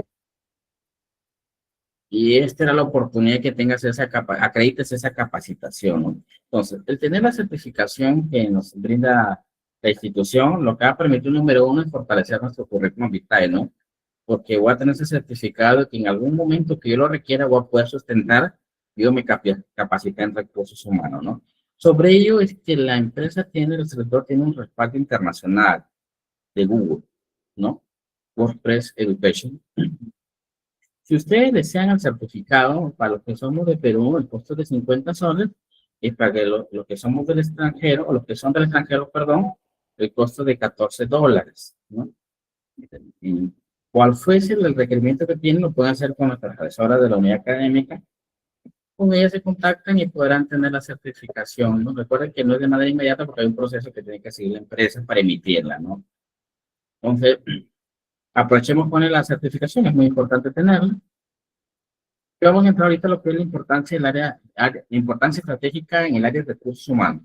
Y esta era la oportunidad que tengas acredites esa capacitación, ¿no? Entonces, el tener la certificación que nos brinda la institución lo que va a permitir, número uno, es fortalecer nuestro currículum vitae, ¿no? Porque voy a tener ese certificado que en algún momento que yo lo requiera voy a poder sustentar, yo me capacité en recursos humanos, ¿no? Sobre ello es que la empresa tiene, el sector tiene un respaldo internacional de Google, ¿no? WordPress Education. Si ustedes desean el certificado, para los que somos de Perú, el costo es de 50 soles, y para que los que somos del extranjero, o los que son del extranjero, perdón, el costo de $14, ¿no? Y cual fuese el requerimiento que tienen, lo pueden hacer con nuestra profesora de la unidad académica. Con ella se contactan y podrán tener la certificación, ¿no? Recuerden que no es de manera inmediata porque hay un proceso que tiene que seguir la empresa para emitirla, ¿no? Entonces, aprovechemos con la certificación, es muy importante tenerla. Y vamos a entrar ahorita a lo que es la importancia del área, importancia estratégica en el área de recursos humanos.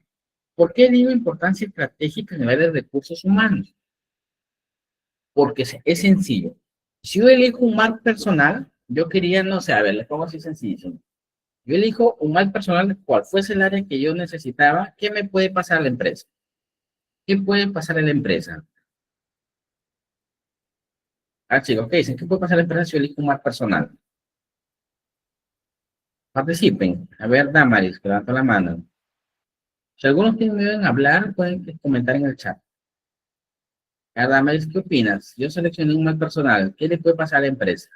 ¿Por qué digo importancia estratégica en el área de recursos humanos? Porque es sencillo. Si yo elijo un mal personal, yo quería, no sé, a ver, les pongo así sencillo. Yo elijo un mal personal, cual fuese el área que yo necesitaba, ¿qué me puede pasar a la empresa? ¿Qué puede pasar a la empresa? Ah, chicos, ¿qué dicen? ¿Qué puede pasar a la empresa si yo elijo un mal personal? Participen. A ver, Damaris, que levantó la mano. Si algunos quieren hablar, pueden comentar en el chat. A ver, Damaris, ¿qué opinas? Yo seleccioné un mal personal. ¿Qué le puede pasar a la empresa?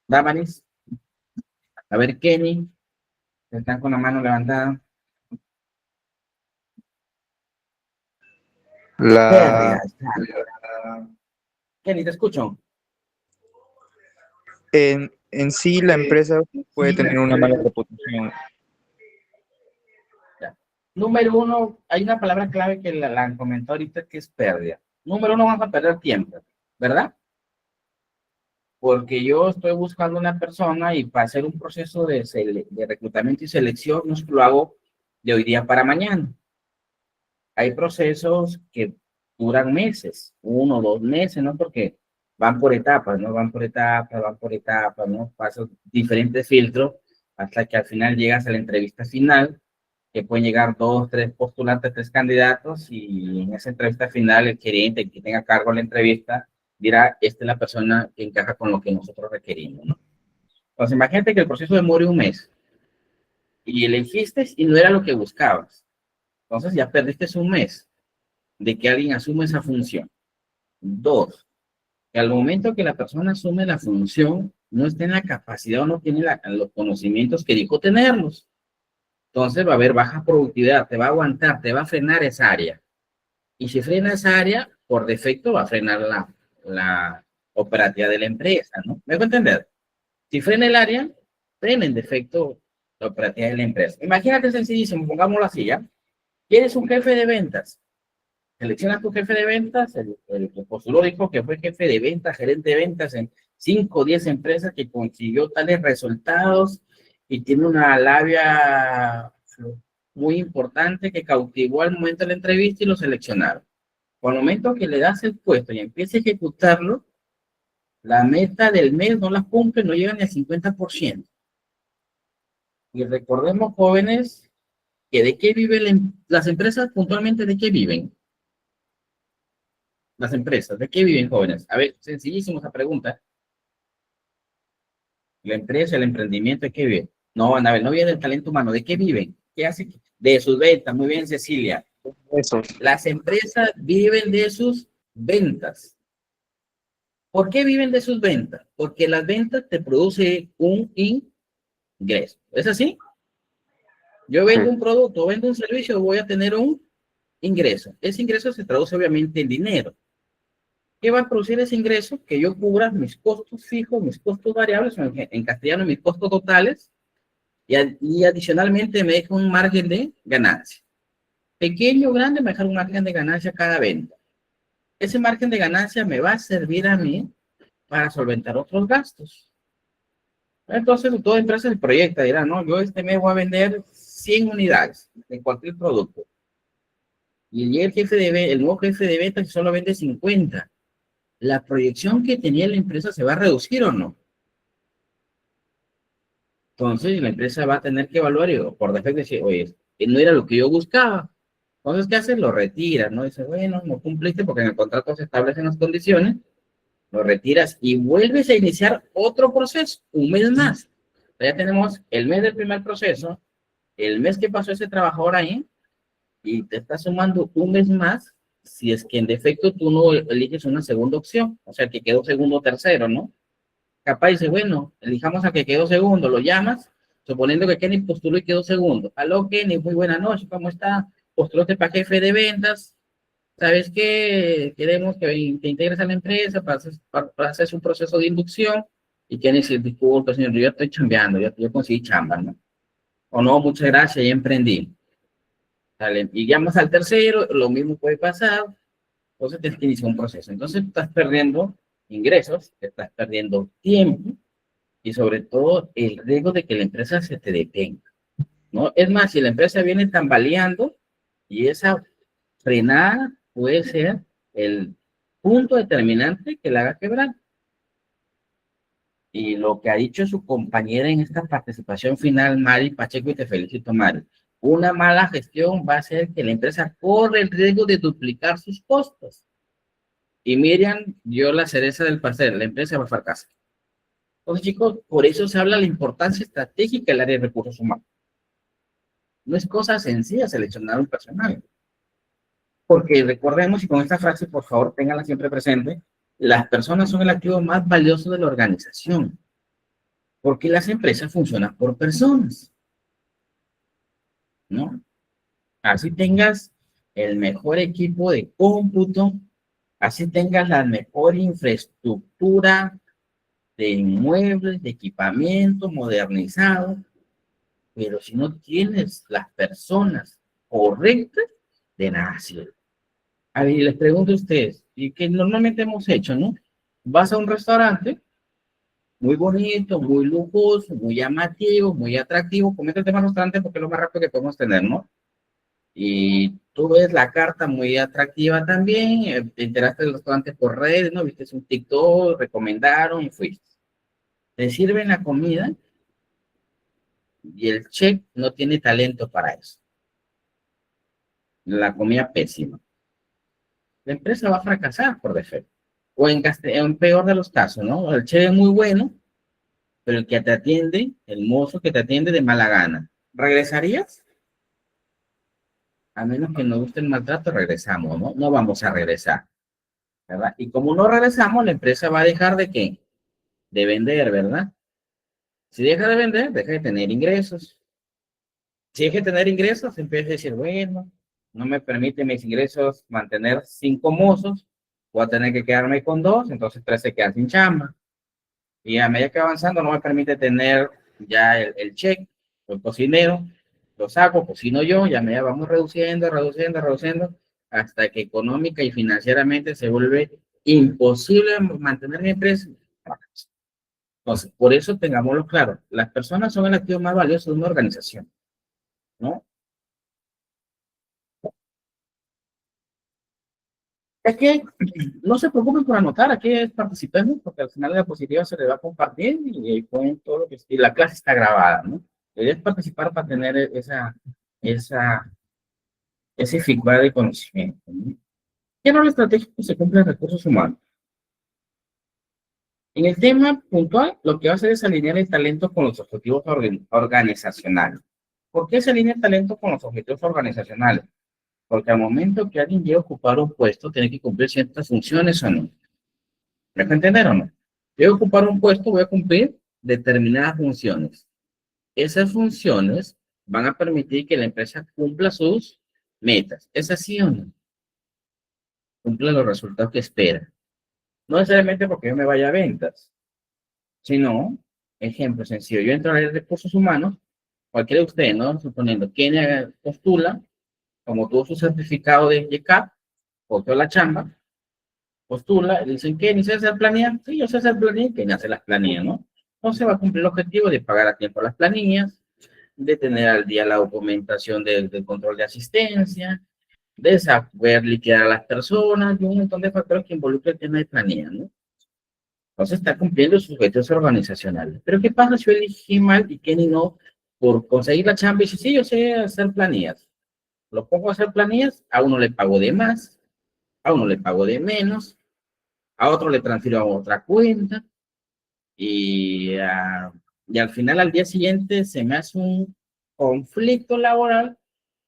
Damaris. A ver, Kenny. Están con la mano levantada. Kenny, te escucho. En sí, la empresa puede tener una mala reputación. Ya. Número uno, hay una palabra clave que la comentó ahorita que es pérdida. Número uno, vamos a perder tiempo, ¿verdad? Porque yo estoy buscando una persona y para hacer un proceso de reclutamiento y selección, no lo hago de hoy día para mañana. Hay procesos que duran meses, 1 o 2 meses, ¿no? Porque van por etapas, ¿no? Van por etapas, ¿no? Pasas diferentes filtros hasta que al final llegas a la entrevista final, que pueden llegar 2, 3 postulantes, 3 candidatos, y en esa entrevista final el gerente, el que tenga cargo de la entrevista, dirá, esta es la persona que encaja con lo que nosotros requerimos, ¿no? Entonces, imagínate que el proceso demore un mes, y elegiste y no era lo que buscabas. Entonces ya perdiste un mes de que alguien asume esa función. 2, que al momento que la persona asume la función, no esté en la capacidad o no tiene los conocimientos que dijo tenerlos. Entonces va a haber baja productividad, te va a aguantar, te va a frenar esa área. Y si frena esa área, por defecto va a frenar la operatividad de la empresa, ¿no? ¿Me dejo entender? Si frena el área, frena en defecto la operatividad de la empresa. Imagínate sencillísimo, pongámoslo así, ¿ya? ¿Quieres un jefe de ventas? Selecciona tu jefe de ventas, el que postuló dijo que fue jefe de ventas, gerente de ventas en 5 o 10 empresas que consiguió tales resultados y tiene una labia muy importante que cautivó al momento de la entrevista y lo seleccionaron. Por el momento que le das el puesto y empieza a ejecutarlo, la meta del mes no la cumple, no llega ni al 50%. Y recordemos, jóvenes, que de qué viven las empresas puntualmente, ¿de qué viven? Las empresas, ¿de qué viven, jóvenes? A ver, sencillísima esa pregunta. La empresa, el emprendimiento, ¿de qué viven? No, a ver, no viene del talento humano, ¿de qué viven? ¿Qué hacen? De sus ventas, muy bien, Cecilia. Eso. Las empresas viven de sus ventas. ¿Por qué viven de sus ventas? Porque las ventas te producen un ingreso. ¿Es así? Yo vendo un producto, vendo un servicio, voy a tener un ingreso. Ese ingreso se traduce obviamente en dinero. ¿Qué va a producir ese ingreso? Que yo cubra mis costos fijos, mis costos variables, en castellano mis costos totales, y adicionalmente me deja un margen de ganancia. Pequeño o grande, me deja un margen de ganancia cada venta. Ese margen de ganancia me va a servir a mí para solventar otros gastos. Entonces, toda empresa se proyecta, dirá, no, yo este mes voy a vender 100 unidades de cualquier producto. Y el nuevo jefe de ventas solo vende 50. ¿La proyección que tenía la empresa se va a reducir o no? Entonces, la empresa va a tener que evaluar y por defecto decir, oye, no era lo que yo buscaba. Entonces, ¿qué hace? Lo retira, ¿no? Dice, bueno, no cumpliste porque en el contrato se establecen las condiciones, lo retiras y vuelves a iniciar otro proceso, un mes más. Ya tenemos el mes del primer proceso, el mes que pasó ese trabajador ahí, y te está sumando un mes más si es que en defecto tú no eliges una segunda opción, o sea, que quedó segundo o tercero, ¿no? Capaz dice, bueno, elijamos a que quedó segundo, lo llamas, suponiendo que Kenny postuló y quedó segundo. Aló, Kenny, muy buena noche, ¿cómo está? Postulaste para jefe de ventas, ¿sabes qué? Queremos que te integres a la empresa para hacer un proceso de inducción. Y Kenny dice, disculpa, señor, yo ya estoy chambeando, yo conseguí chamba, ¿no? O no, muchas gracias, ya emprendí. Dale, y llamas al tercero, lo mismo puede pasar, entonces tienes que iniciar un proceso. Entonces estás perdiendo ingresos, estás perdiendo tiempo y sobre todo el riesgo de que la empresa se te detenga, ¿no? Es más, si la empresa viene tambaleando y esa frenada puede ser el punto determinante que la haga quebrar. Y lo que ha dicho su compañera en esta participación final, Mari Pacheco, y te felicito, Mari. Una mala gestión va a hacer que la empresa corre el riesgo de duplicar sus costos. Y Miriam dio la cereza del pastel, la empresa va a fracasar. Entonces, chicos, por eso se habla de la importancia estratégica del área de recursos humanos. No es cosa sencilla seleccionar un personal. Porque recordemos, y con esta frase, por favor, ténganla siempre presente, las personas son el activo más valioso de la organización. Porque las empresas funcionan por personas, ¿no? Así tengas el mejor equipo de cómputo, así tengas la mejor infraestructura de inmuebles, de equipamiento modernizado, pero si no tienes las personas correctas, de nada sirve. A ver, les pregunto a ustedes, y que normalmente hemos hecho, ¿no? Vas a un restaurante muy bonito, muy lujoso, muy llamativo, muy atractivo. Comenta el tema restaurante porque es lo más rápido que podemos tener, ¿no? Y tú ves la carta muy atractiva también, te enteraste del restaurante por redes, ¿no? Viste un TikTok, recomendaron y fuiste. Te sirven la comida y el chef no tiene talento para eso. La comida pésima. La empresa va a fracasar por defecto. O en peor de los casos, ¿no? El chef es muy bueno, pero el que te atiende, el mozo que te atiende de mala gana. ¿Regresarías? A menos que nos guste el maltrato, regresamos, ¿no? No vamos a regresar, ¿verdad? Y como no regresamos, la empresa va a dejar de ¿qué? De vender, ¿verdad? Si deja de vender, deja de tener ingresos. Si deja de tener ingresos, empieza a decir, bueno, no me permite mis ingresos mantener 5 mozos, voy a tener que quedarme con 2, entonces 3 se quedan sin chamba. Y a medida que va avanzando, no me permite tener ya el cheque, el cocinero, lo saco, cocino yo, y a medida vamos reduciendo, hasta que económica y financieramente se vuelve imposible mantener mi empresa. Entonces, por eso tengámoslo claro, las personas son el activo más valioso de una organización, ¿no? Es que no se preocupen por anotar, aquí participemos, porque al final de la diapositiva se le va a compartir y ponen todo lo que y la clase está grabada, ¿no? La idea es participar para tener ese feedback de conocimiento, ¿no? ¿Qué rol estratégico se cumple en recursos humanos? En el tema puntual, lo que va a hacer es alinear el talento con los objetivos organizacionales. ¿Por qué se alinea el talento con los objetivos organizacionales? Porque al momento que alguien llegue a ocupar un puesto, tiene que cumplir ciertas funciones o no. ¿Me dejo entender o no? Yo voy a ocupar un puesto, voy a cumplir determinadas funciones. Esas funciones van a permitir que la empresa cumpla sus metas. ¿Es así o no? Cumple los resultados que espera. No necesariamente porque yo me vaya a ventas, sino, ejemplo sencillo, yo entro a los recursos humanos, cualquiera de ustedes, ¿no? Suponiendo, quien postula, como tuvo su certificado de YCAP, cogió la chamba, postula, y dicen, ¿qué? ¿Ni sé hacer planilla? Sí, yo sé hacer planilla, ¿quién hace las planillas, no? Entonces va a cumplir el objetivo de pagar a tiempo las planillas, de tener al día la documentación del control de asistencia, de saber liquidar a las personas, y un montón de factores que involucran el tema de planilla, ¿no? Entonces está cumpliendo sus objetivos organizacionales. Pero ¿qué pasa si yo elegí mal y Kenny no por conseguir la chamba? Y dice, sí, yo sé hacer planillas. Lo pongo a hacer planillas, a uno le pago de más, a uno le pago de menos, a otro le transfiero a otra cuenta y al final, al día siguiente, se me hace un conflicto laboral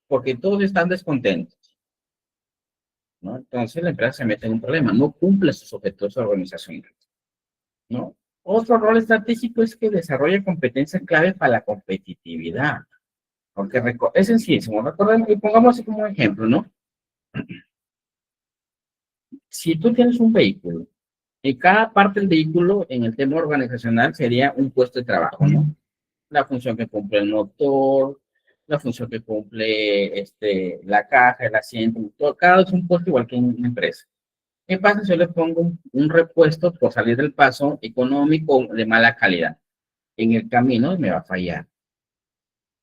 porque todos están descontentos, ¿no? Entonces la empresa se mete en un problema, no cumple sus objetivos organizacionales, ¿no? Otro rol estratégico es que desarrolla competencias clave para la competitividad. Aunque es sencillísimo, recordemos y pongamos así como ejemplo, ¿no? Si tú tienes un vehículo y cada parte del vehículo en el tema organizacional sería un puesto de trabajo, ¿no? La función que cumple el motor, la función que cumple la caja, el asiento, todo, cada es un puesto igual que en una empresa. ¿Qué pasa si yo le pongo un repuesto por salir del paso económico de mala calidad? En el camino me va a fallar,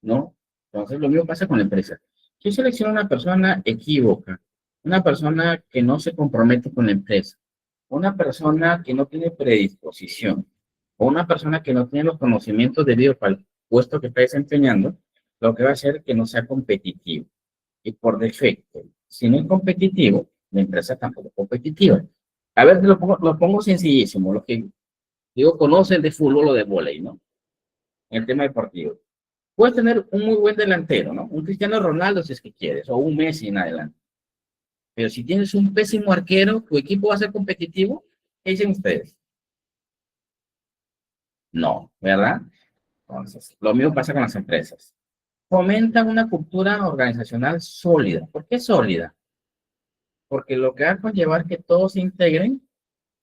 ¿no? Entonces lo mismo pasa con la empresa. Si yo selecciono una persona equívoca, una persona que no se compromete con la empresa, una persona que no tiene predisposición, o una persona que no tiene los conocimientos debidos para el puesto que está desempeñando, lo que va a hacer es que no sea competitivo. Y por defecto, si no es competitivo, la empresa tampoco es competitiva. A ver, lo pongo sencillísimo. Los que digo conocen de fútbol o de vóley, ¿no? En el tema deportivo. Puedes tener un muy buen delantero, ¿no? Un Cristiano Ronaldo si es que quieres, o un Messi en adelante. Pero si tienes un pésimo arquero, ¿tu equipo va a ser competitivo? ¿Qué dicen ustedes? No, ¿verdad? Entonces, lo mismo pasa con las empresas. Fomentan una cultura organizacional sólida. ¿Por qué sólida? Porque lo que va a conllevar que todos se integren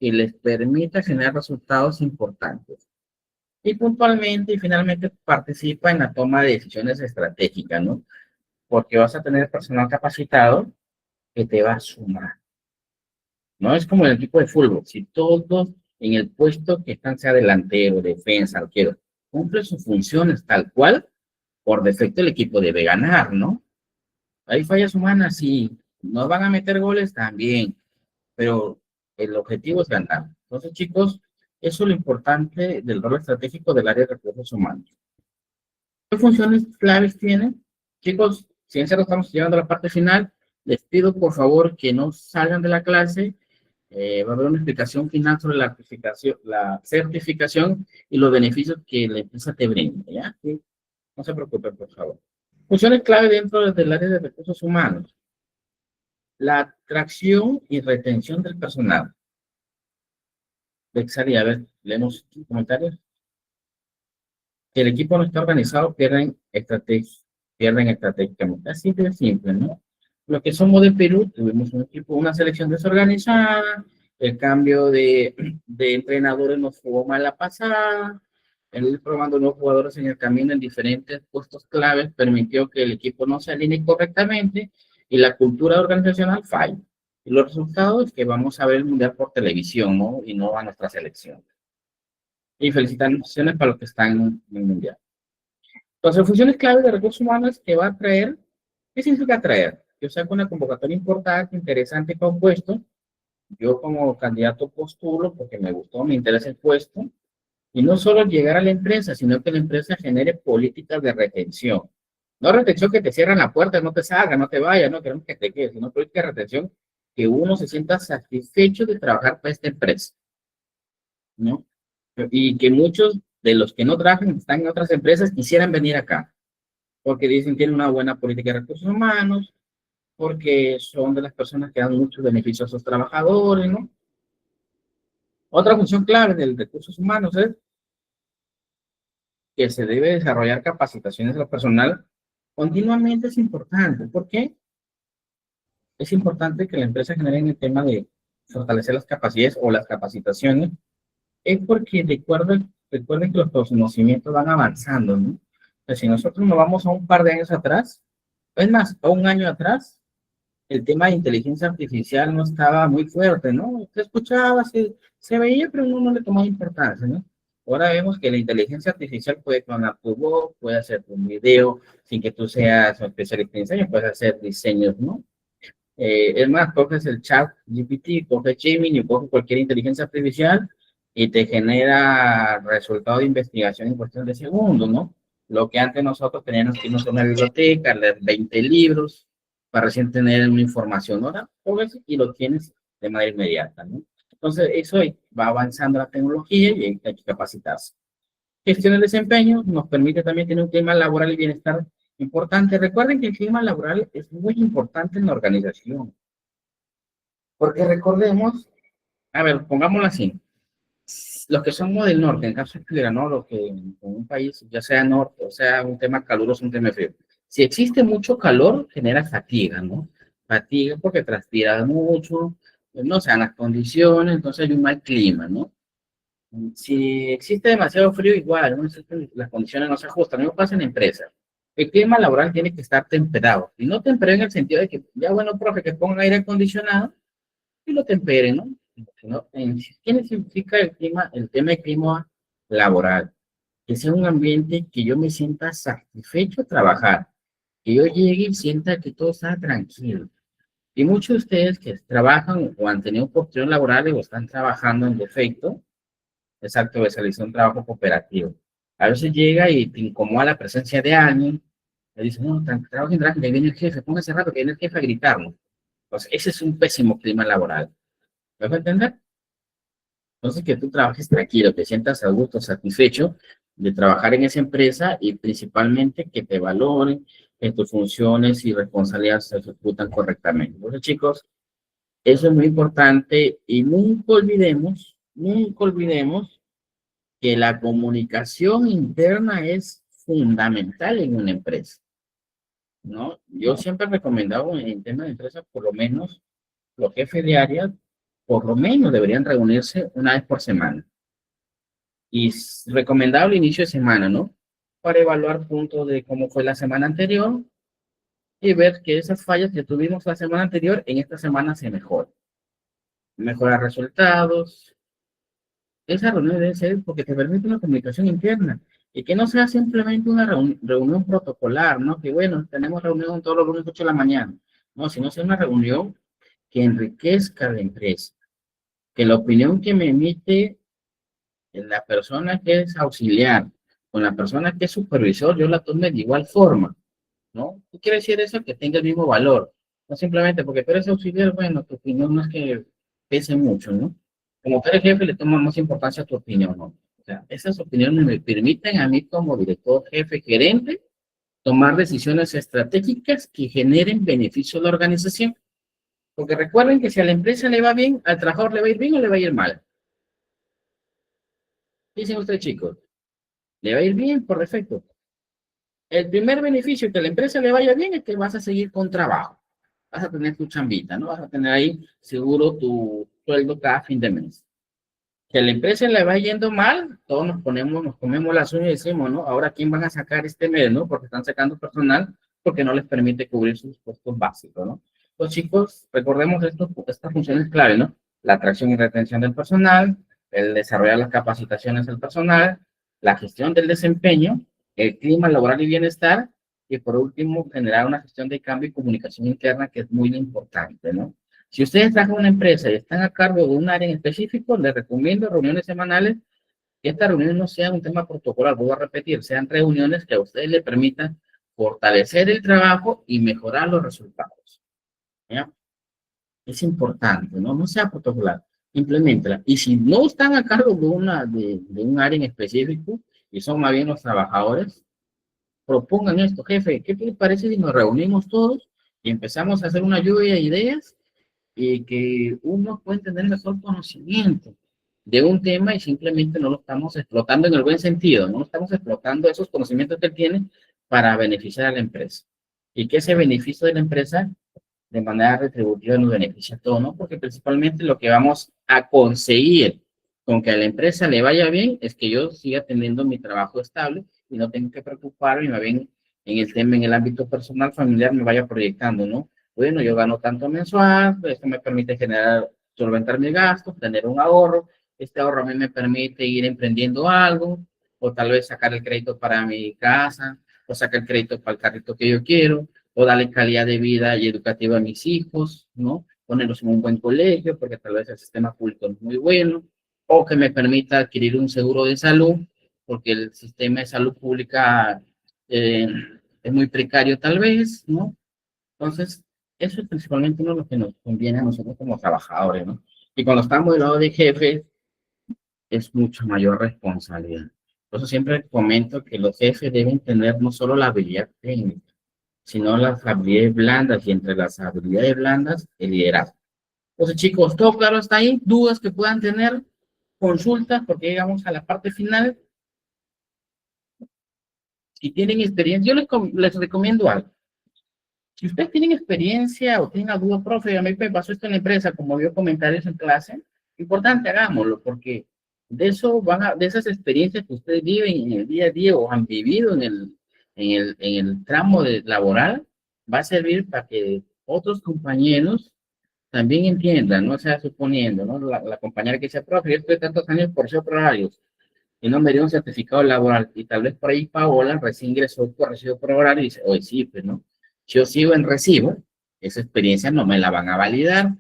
y les permita generar resultados importantes. Y puntualmente y finalmente participa en la toma de decisiones estratégicas, ¿no? Porque vas a tener personal capacitado que te va a sumar. No es como el equipo de fútbol. Si todos en el puesto que están, sea delantero, defensa, arquero, cumplen sus funciones tal cual, por defecto el equipo debe ganar, ¿no? Hay fallas humanas, sí. ¿No van a meter goles? También. Pero el objetivo es ganar. Entonces, chicos, eso es lo importante del rol estratégico del área de recursos humanos. ¿Qué funciones claves tiene? Chicos, si en serio estamos llegando a la parte final, les pido por favor que no salgan de la clase. Va a haber una explicación final sobre la certificación y los beneficios que la empresa te brinda, ¿ya? Sí. No se preocupen, por favor. Funciones clave dentro del área de recursos humanos. La atracción y retención del personal. Bexari, a ver, leemos comentarios. Si el equipo no está organizado, pierden estratégicamente. Así de simple, ¿no? Lo que somos de Perú, tuvimos un equipo, una selección desorganizada, el cambio de entrenadores nos jugó mal la pasada, el ir probando nuevos jugadores en el camino en diferentes puestos claves permitió que el equipo no se alinee correctamente y la cultura organizacional falla. Y los resultados es que vamos a ver el Mundial por televisión, ¿no? Y no a nuestra selección. Y felicitaciones para los que están en el Mundial. Entonces, funciones clave de recursos humanos que va a traer, ¿qué significa traer? Yo saco una convocatoria importante, interesante para un puesto, yo como candidato postulo porque me gustó, me interesa el puesto, y no solo llegar a la empresa, sino que la empresa genere políticas de retención. No retención que te cierran la puerta, no te salga, no te vayas, no queremos que te quedes, sino política de retención que uno se sienta satisfecho de trabajar para esta empresa, ¿no? Y que muchos de los que no trabajan, están en otras empresas, quisieran venir acá, porque dicen que tienen una buena política de recursos humanos, porque son de las personas que dan muchos beneficios a sus trabajadores, ¿no? Otra función clave del recursos humanos es que se debe desarrollar capacitaciones al personal continuamente. Es importante. ¿Por qué? Es importante que la empresa genere en el tema de fortalecer las capacidades o las capacitaciones, es porque recuerden que los conocimientos van avanzando, ¿no? Entonces, si nosotros nos vamos a un par de años atrás, es más, a un año atrás, el tema de inteligencia artificial no estaba muy fuerte, ¿no? Se escuchaba, se veía, pero uno no le tomaba importancia, ¿no? Ahora vemos que la inteligencia artificial puede clonar tu voz, puede hacer un video sin que tú seas un especialista en diseño, puedes hacer diseños, ¿no? Es más, coges el chat GPT, coges Gemini, coges cualquier inteligencia artificial y te genera resultados de investigación en cuestión de segundos, ¿no? Lo que antes nosotros teníamos que irnos a una biblioteca, leer 20 libros para recién tener una información, ahora coges y lo tienes de manera inmediata, ¿no? Entonces, eso va avanzando la tecnología y hay que capacitarse. Gestión del desempeño nos permite también tener un clima laboral y bienestar importante. Recuerden que el clima laboral es muy importante en la organización, porque recordemos, a ver, pongámoslo así, los que somos del norte, en caso de estuviera, ¿no? Los que en un país, ya sea norte, o sea un tema caluroso, un tema frío. Si existe mucho calor, genera fatiga, ¿no? Fatiga porque transpiras mucho, no sean las condiciones, entonces hay un mal clima, ¿no? Si existe demasiado frío, igual, ¿no? Las condiciones no se ajustan, no pasa en empresas. El clima laboral tiene que estar temperado, y no temperado en el sentido de que, ya bueno, profe, que pongan aire acondicionado y lo temperen, ¿no? Sino, ¿qué significa el clima, el tema de clima laboral? Que sea un ambiente que yo me sienta satisfecho de trabajar, que yo llegue y sienta que todo está tranquilo. Y muchos de ustedes que trabajan o han tenido oportunidades laborales o están trabajando en defecto, exacto, de salir un trabajo cooperativo. A veces llega y te incomoda la presencia de alguien, le dice, no, trabajo en que viene el jefe, póngase rato que viene el jefe a gritarnos. Entonces, ese es un pésimo clima laboral. ¿Me vas a entender? Entonces, que tú trabajes tranquilo, te sientas a gusto, satisfecho de trabajar en esa empresa y principalmente que te valoren, que tus funciones y responsabilidades se ejecutan correctamente. Entonces, chicos, eso es muy importante y nunca olvidemos que la comunicación interna es fundamental en una empresa, ¿no? Yo siempre he recomendado en temas de empresa, por lo menos los jefes de área, por lo menos deberían reunirse una vez por semana. Y es recomendable inicio de semana, ¿no? Para evaluar puntos de cómo fue la semana anterior y ver que esas fallas que tuvimos la semana anterior, en esta semana se mejoran. Mejorar resultados. Esa reunión debe ser porque te permite una comunicación interna y que no sea simplemente una reunión protocolar, ¿no? Que bueno, tenemos reunión todos los lunes 8 de la mañana. No, sino sea una reunión que enriquezca la empresa, que la opinión que me emite la persona que es auxiliar con la persona que es supervisor, yo la tome de igual forma, ¿no? ¿Qué quiere decir eso? Que tenga el mismo valor. No simplemente porque tú eres auxiliar, bueno, tu opinión no es que pese mucho, ¿no? Como tú eres jefe, le toma más importancia a tu opinión, ¿no? O sea, esas opiniones me permiten a mí como director, jefe, gerente, tomar decisiones estratégicas que generen beneficio a la organización. Porque recuerden que si a la empresa le va bien, al trabajador le va a ir bien o le va a ir mal. Dicen ustedes, chicos, le va a ir bien por defecto. El primer beneficio que a la empresa le vaya bien es que vas a seguir con trabajo. Vas a tener tu chambita, ¿no? Vas a tener ahí seguro tu sueldo cada fin de mes. Que a la empresa le va yendo mal, todos nos comemos las uñas y decimos, ¿no? Ahora, ¿quién van a sacar este mes, no? Porque están sacando personal porque no les permite cubrir sus costos básicos, ¿no? Los chicos, recordemos estas funciones clave, ¿no? La atracción y retención del personal, el desarrollar las capacitaciones del personal, la gestión del desempeño, el clima laboral y bienestar, y por último, generar una gestión de cambio y comunicación interna que es muy importante, ¿no? Si ustedes trabajan en una empresa y están a cargo de un área en específico, les recomiendo reuniones semanales, que estas reuniones no sean un tema protocolar, vuelvo a repetir, sean reuniones que a ustedes les permitan fortalecer el trabajo y mejorar los resultados. ¿Ya? Es importante, ¿no? No sea protocolar, implementela. Y si no están a cargo de un área en específico y son más bien los trabajadores, propongan esto, jefe, ¿qué te parece si nos reunimos todos y empezamos a hacer una lluvia de ideas y que uno puede tener mejor conocimiento de un tema y simplemente no lo estamos explotando en el buen sentido, no estamos explotando esos conocimientos que él tiene para beneficiar a la empresa y que ese beneficio de la empresa de manera retributiva nos beneficia a todos, ¿no? Porque principalmente lo que vamos a conseguir con que a la empresa le vaya bien es que yo siga teniendo mi trabajo estable y no tengo que preocuparme, más bien en el tema, en el ámbito personal, familiar, me vaya proyectando, ¿no? Bueno, yo gano tanto mensual, esto me permite generar, solventar mis gastos, tener un ahorro, este ahorro a mí me permite ir emprendiendo algo, o tal vez sacar el crédito para mi casa, o sacar el crédito para el carrito que yo quiero, o darle calidad de vida y educativa a mis hijos, ¿no? Ponerlos en un buen colegio, porque tal vez el sistema público no es muy bueno. o que me permita adquirir un seguro de salud, porque el sistema de salud pública es muy precario tal vez, ¿no? Entonces, eso es principalmente uno de lo que nos conviene a nosotros como trabajadores, ¿no? Y cuando estamos del lado de jefes, es mucho mayor responsabilidad. Por eso siempre comento que los jefes deben tener no solo la habilidad técnica, sino las habilidades blandas, y entre las habilidades blandas, el liderazgo. Entonces, chicos, ¿todo claro hasta ahí? ¿Dudas que puedan tener? ¿Consultas? Porque llegamos a la parte final. Si tienen experiencia, yo les recomiendo algo. Si ustedes tienen experiencia o tienen alguna profe, a mí me pasó esto en la empresa, como vio comentarios en clase, importante, hagámoslo, porque de eso de esas experiencias que ustedes viven en el día a día o han vivido en el tramo laboral, va a servir para que otros compañeros también entiendan, no sea suponiendo, ¿no? La compañera que dice, profe, yo estoy tantos años por ser horarios y no me dio un certificado laboral, y tal vez por ahí Paola recién ingresó por recibo por horario y dice, oye, sí, pues no, si yo sigo en recibo, esa experiencia no me la van a validar,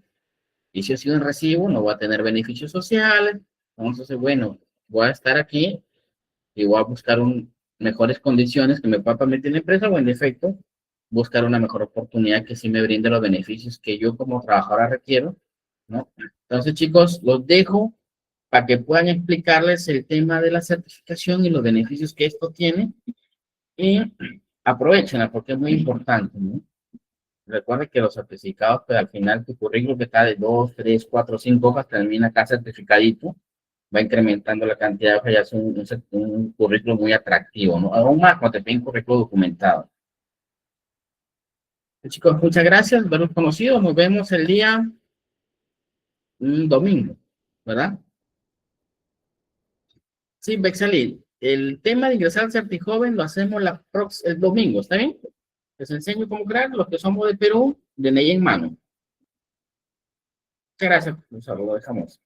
y si yo sigo en recibo, no voy a tener beneficios sociales. Entonces, bueno, voy a estar aquí y voy a buscar mejores condiciones que me pueda permitir la empresa, o en defecto, buscar una mejor oportunidad que sí me brinde los beneficios que yo como trabajadora requiero, ¿no? Entonces, chicos, los dejo para que puedan explicarles el tema de la certificación y los beneficios que esto tiene, y aprovechenla porque es muy importante, ¿no? Recuerden que los certificados, pues al final tu currículum que está de 2, 3, 4, 5 hojas, termina acá certificadito, va incrementando la cantidad de hojas, ya es un currículum muy atractivo, ¿no? Aún más cuando te piden currículum documentado. Chicos, muchas gracias, verlos conocidos, nos vemos el día domingo, ¿verdad? Sí, Bexalí, el tema de ingresar al Certijoven lo hacemos el domingo, ¿está bien? Les enseño cómo crear, los que somos de Perú, de ley en mano. Muchas gracias, un saludo, dejamos.